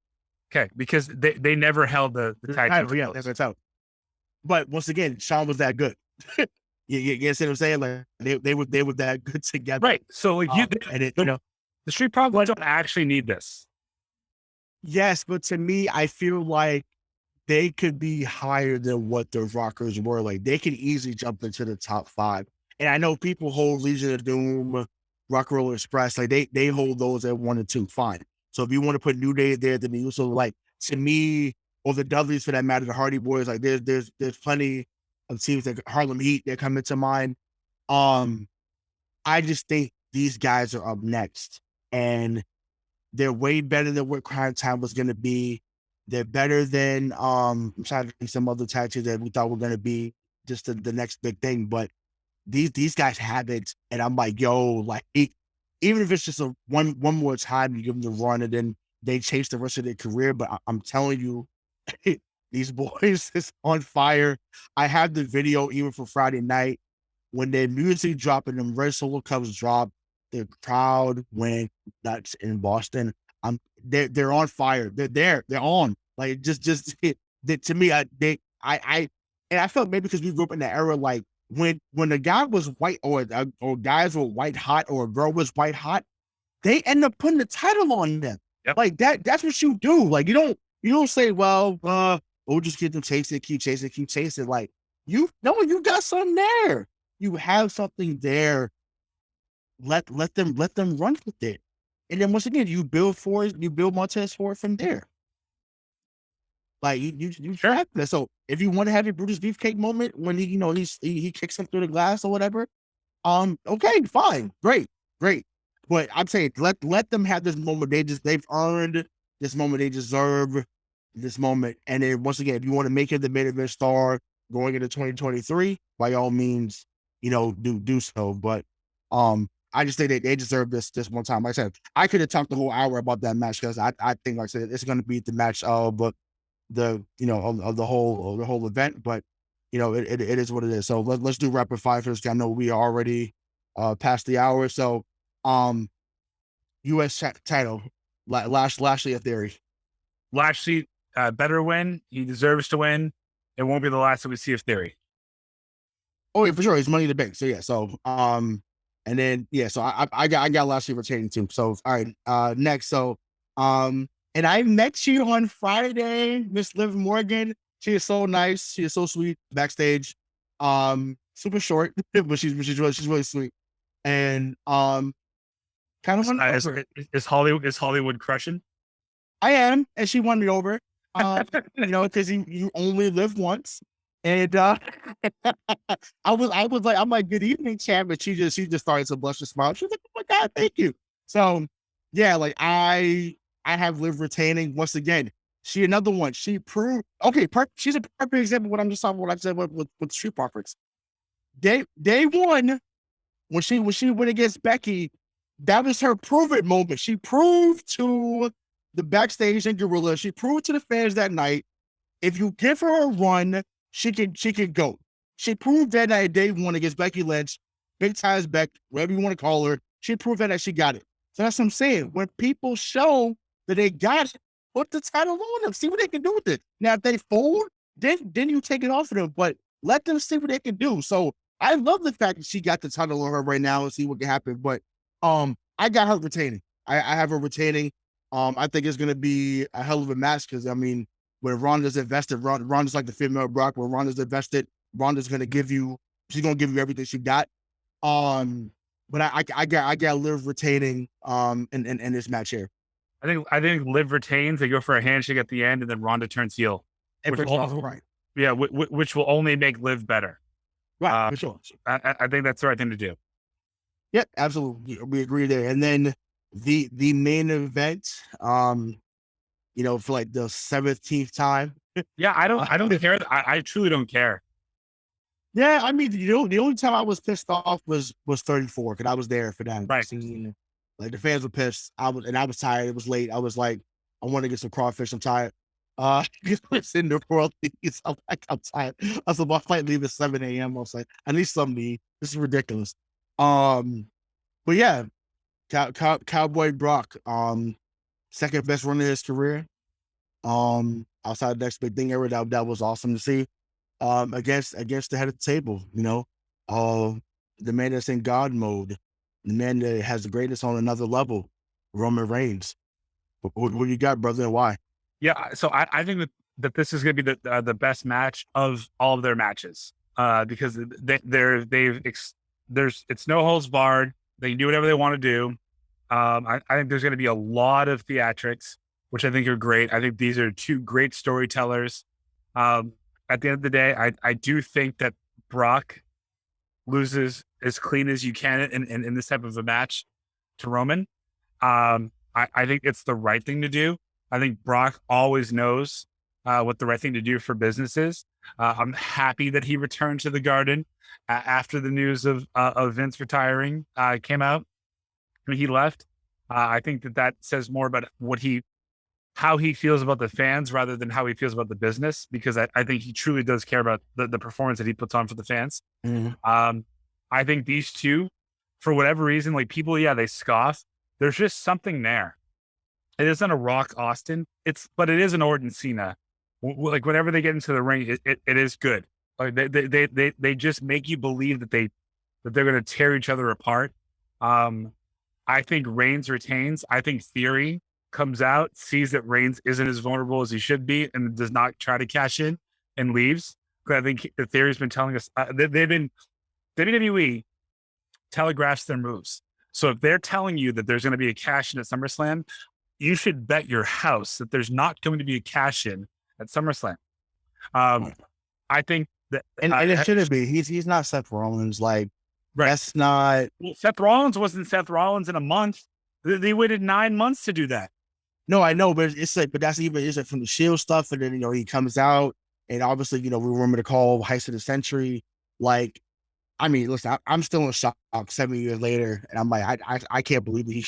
Okay, because they never held the tag title. Yeah, that's out. But once again, Shawn was that good. You see what I'm saying? Like they were that good together, right? So like the Street Profits don't actually need this. Yes, but to me, I feel like they could be higher than what the Rockers were. Like they could easily jump into the top 5. And I know people hold Legion of Doom, Rock Roller Express, like they hold those at 1 and 2. Fine. So if you want to put New Day there, then you also like to me, or the Dudleys for that matter, the Hardy Boys, like there's plenty of teams like Harlem Heat that come into mind. I just think these guys are up next, and they're way better than what Crime Time was going to be. They're better than I'm trying to think some other tag teams that we thought were going to be just the next big thing, but these guys have it, and I'm like, yo, like even if it's just a one more time, you give them the run, and then they chase the rest of their career. But I'm telling you, these boys is on fire. I have the video even for Friday night when their music dropped and them Red Solo Cups drop. The crowd went nuts in Boston. They're on fire. They're there. They're on. Like just to me, I felt maybe because we grew up in the era like when a guy was white or guys were white hot or a girl was white hot, they end up putting the title on them. Yep. Like that's what you do. Like you don't say, well, we'll just get them chasing, keep chasing. Like you got something there. You have something there. Let them run with it. And then once again, you build Montez for it from there. Like you track that. So if you want to have a Brutus Beefcake moment when he kicks him through the glass or whatever, okay, fine, great. But I'm saying let them have this moment. They've earned this moment. They deserve this moment. And then once again, if you want to make it the main event star going into 2023, by all means, do so. But I just think they deserve this one time. Like I said, I could have talked the whole hour about that match because I think, like I said, it's going to be the match of the whole event. But it is what it is. So let's do rapid fire first. I know we are already past the hour. So U.S. title, Lashley a theory. Lashley better win. He deserves to win. It won't be the last that we see of Theory. Oh yeah, for sure. It's Money in the Bank. So yeah. So and then yeah. So I got Lashley retaining too. So all right. Next. So and I met you on Friday, Miss Liv Morgan. She is so nice. She is so sweet backstage. Super short, but she's really sweet. And kind of is Hollywood crushing? I am, and she won me over. Because you only live once. And I was like, I'm like, good evening, champ. But she just started to blush and smile. She was like, oh my God, thank you. So yeah, like I have Liv retaining once again. She another one. She proved she's a perfect example of what I'm just talking about. What I said with Street Profits. Day one, when she went against Becky, that was her prove it moment. She proved to the backstage and Gorilla, she proved to the fans that night, if you give her a run, she can go. She proved that night day one against Becky Lynch, Big Ties Beck, whatever you want to call her. She proved that she got it. So that's what I'm saying. When people show that they got it, put the title on them. See what they can do with it. Now, if they fold, then you take it off of them. But let them see what they can do. So I love the fact that she got the title on her right now and see what can happen. But I got her retaining. I have her retaining. I think it's going to be a hell of a match because, I mean, when Ronda's invested, Ronda's like the female Brock. When Ronda's invested, Ronda's going to give you everything she got. But I got Liv retaining in this match here. I think Liv retains. They go for a handshake at the end, and then Ronda turns heel. Right. Yeah, which will only make Liv better. Right, for sure. I think that's the right thing to do. Yeah, absolutely. We agree there. And then the main event, for like the 17th time. Yeah, I don't care. I truly don't care. Yeah, I mean, the only time I was pissed off was 34 because I was there for that Right. season. Like the fans were pissed. I was tired. It was late. I was like, I want to get some crawfish. I'm tired. It's in the world. I'm like, I'm tired. I was like, my flight leave at 7 a.m. I was like, I need something to eat. This is ridiculous. But yeah, Cowboy Brock, second best run of his career. Outside of the next big thing era, that was awesome to see. Against the head of the table, the man that's in God mode, the man that has the greatness on another level, Roman Reigns. What do you got, brother, and why? Yeah, so I think that this is going to be the best match of all of their matches, because it's no holds barred. They can do whatever they want to do. I think there's going to be a lot of theatrics, which I think are great. I think these are two great storytellers. At the end of the day, I do think that Brock loses as clean as you can in this type of a match to Roman. I think it's the right thing to do. I think Brock always knows what the right thing to do for business is. I'm happy that he returned to the Garden after the news of Vince retiring came out. When he left, I think that says more about how he feels about the fans rather than how he feels about the business, because I think he truly does care about the performance that he puts on for the fans. Mm-hmm. I think these two, for whatever reason, like people, they scoff. There's just something there. It isn't a Rock Austin, but it is an Orton Cena. Like whenever they get into the ring, it is good. Like they just make you believe that they're going to tear each other apart. I think Reigns retains. I think Theory comes out, sees that Reigns isn't as vulnerable as he should be, and does not try to cash in and leaves. Because I think the Theory's been telling us WWE telegraphs their moves. So if they're telling you that there's going to be a cash in at SummerSlam, you should bet your house that there's not going to be a cash in at SummerSlam. I think that, and it shouldn't be. He's not Seth Rollins. Like, right. That's not. Well, Seth Rollins wasn't Seth Rollins in a month. They waited 9 months to do that. No, I know, but it's like, that's like from the Shield stuff, and then he comes out, and obviously we remember the call Heist of the Century. Like, I mean, listen, I'm still in shock 7 years later, and I'm like, I can't believe he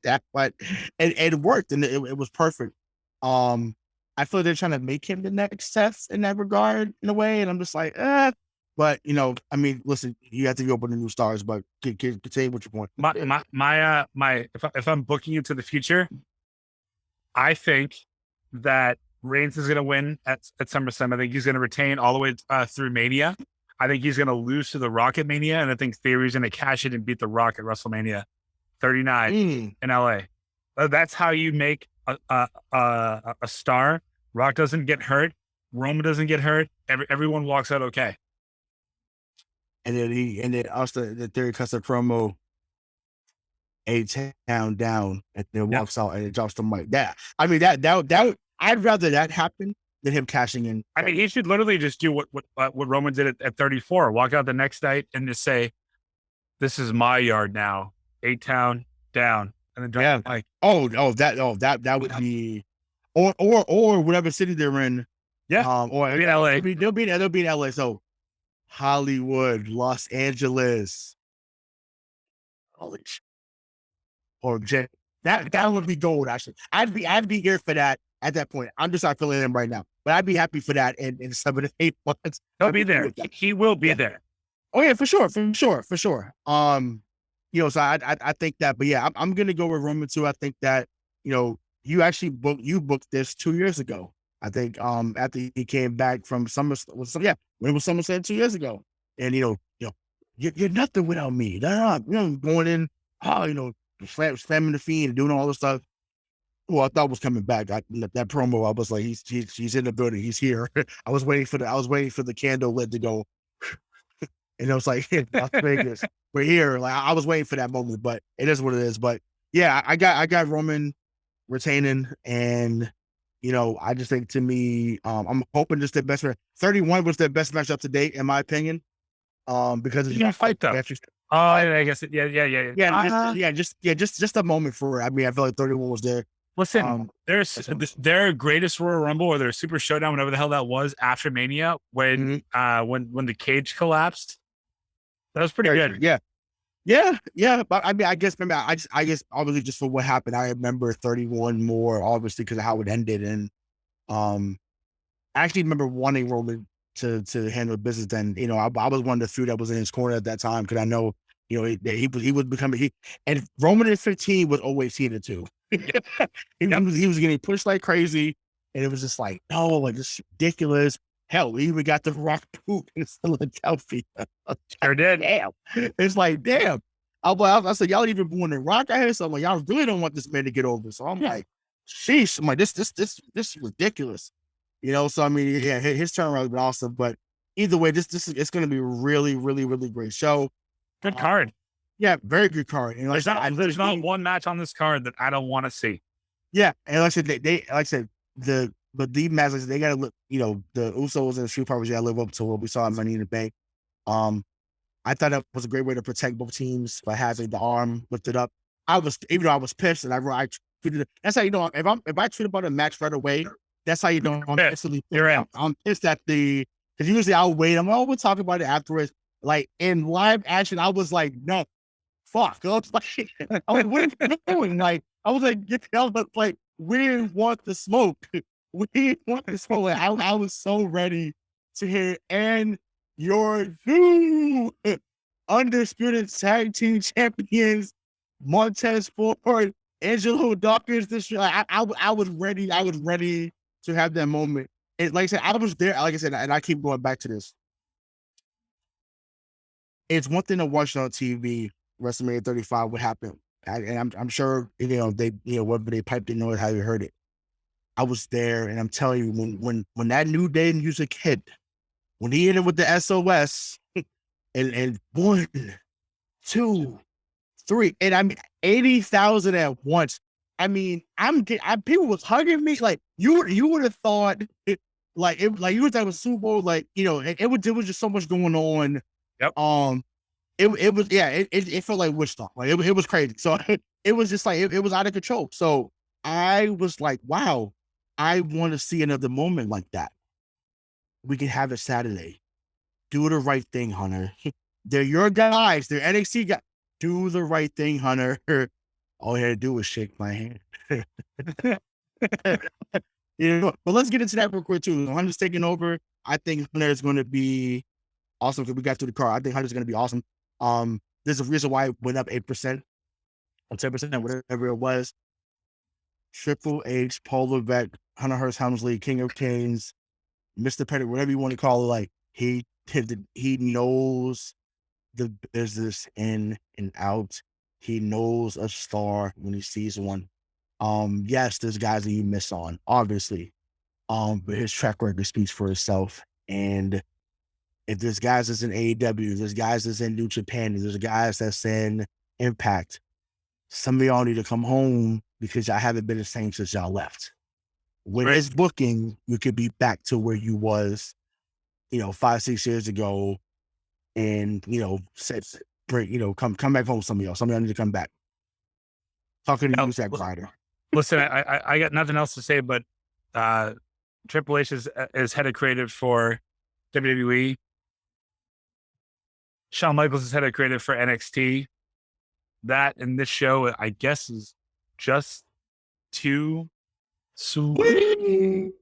that, but it worked, and it was perfect. I feel like they're trying to make him the next Seth in that regard, in a way, and I'm just like, but I mean, listen, you have to go open the new stars, but continue with your point. If I'm booking into the future, I think that Reigns is going to win at SummerSlam. I think he's going to retain all the way through Mania. I think he's going to lose to the Rock at Mania, and I think Theory's going to cash it and beat the Rock at WrestleMania 39 in LA. That's how you make a star. Rock doesn't get hurt. Roman doesn't get hurt. Everyone walks out okay. And then also the Theory cuts the promo A-Town down and then walks out and it drops the mic. That I'd rather that happen than him cashing in. I mean, he should literally just do what Roman did at 34. Walk out the next night and just say, "This is my yard now. A-Town down." And then drop the mic. That would be, or whatever city they're in. Yeah. Or in LA. They'll be in LA. So Hollywood, Los Angeles. Holy shit. Or that would be gold, actually. I'd be here for that at that point. I'm just not feeling him right now. But I'd be happy for that in 7 to 8 months. He'll be there. He will be there. Oh yeah, for sure. So I think that, but yeah, I'm gonna go with Roman too. I think that, you actually booked this 2 years ago. I think after he came back from when it was SummerSlam 2 years ago. And you're nothing without me. Going in, slamming the Fiend and doing all this stuff. Well, I thought was coming back. That promo, I was like, he's in the building, he's here. I was waiting for the candle lit to go. And it was like, Las Vegas, we're here. Like, I was waiting for that moment, but it is what it is. But yeah, I got Roman retaining, and I just think, to me, I'm hoping this the best. 31 was their best match up to date, in my opinion. Because it's fight though. Oh, I guess yeah. Just a moment for it. I mean, I feel like 31 was there. Listen, their greatest Royal Rumble or their Super Showdown, whatever the hell that was, after Mania, when the cage collapsed, that was pretty good. Yeah. But I mean, I guess obviously just for what happened, I remember 31 more, obviously because of how it ended, and I actually remember wanting Roman to handle business. Then I was one of the few that was in his corner at that time because I know he was becoming and Roman in 15 was always seeing it too. he was getting pushed like crazy, and it was just like, no, like this is ridiculous. Hell, we even got the Rock poop in Philadelphia. Sure did. Damn, it's like damn. I said, y'all even born in Rock out here, so I'm like, y'all really don't want this man to get over. So I'm like, sheesh, I'm like, this is ridiculous. So I mean, yeah, his turnaround has been awesome. But either way, it's going to be a really, really, really great show. Good card. Yeah, very good card. And there's not one match on this card that I don't want to see. Yeah, and like I said, the matches they got to look. The Usos and the Street Profits got to live up to what we saw in Money in the Bank. I thought that was a great way to protect both teams by having the arm lifted up. Even though I was pissed, and I tweeted it. That's how if I tweet about a match right away, that's how you know I'm instantly pissed. I'm pissed at because usually I'll wait. we'll talk about it afterwards. Like in live action, I was like, no, fuck. I was like, what are you doing? Like, I was like, get the hell up. Like, we didn't want the smoke. We didn't want the smoke. Like, I was so ready to hear, and your new undisputed tag team champions, Montez Ford, Angelo Dawkins. I was ready. I was ready to have that moment. And like I said, I was there. Like I said, and I keep going back to this. It's one thing to watch on TV, WrestleMania 35, what happened. And I'm sure, they, whether they piped it or how you heard it. I was there, and I'm telling you, when that New Day music hit, when he hit it with the SOS, and 1, 2, 3, and I mean 80,000 at once. I mean, people was hugging me like you would have thought you would have a Super Bowl, it was just so much going on. Yep. It felt like Woodstock. Like it was crazy. So it was just like it was out of control. So I was like, wow, I want to see another moment like that. We can have it Saturday. Do the right thing, Hunter. They're your guys. They're NXT guys. Do the right thing, Hunter. All you had to do was shake my hand. But let's get into that real quick too. Hunter's taking over. I think Hunter is going to be awesome because we got through the car. I think Hunter's going to be awesome. There's a reason why it went up 8% or 10%, whatever it was. Triple H, Paul Levesque, Hunter Hearst Helmsley, King of Kings, Mr. Pettit, whatever you want to call it. Like he knows the business in and out. He knows a star when he sees one. Yes, there's guys that you miss on, obviously. But his track record speaks for itself. And if there's guys that's in AEW, there's guys that's in New Japan, there's guys that's in Impact, some of y'all need to come home because y'all haven't been the same since y'all left. When it's booking, you could be back to where you was, 5-6 years ago, and come back home. Some of y'all need to come back. Talking to you, Zack Ryder. Listen, I got nothing else to say, but Triple H is head of creative for WWE. Shawn Michaels is head of creative for NXT. That and this show, I guess, is just too sweet.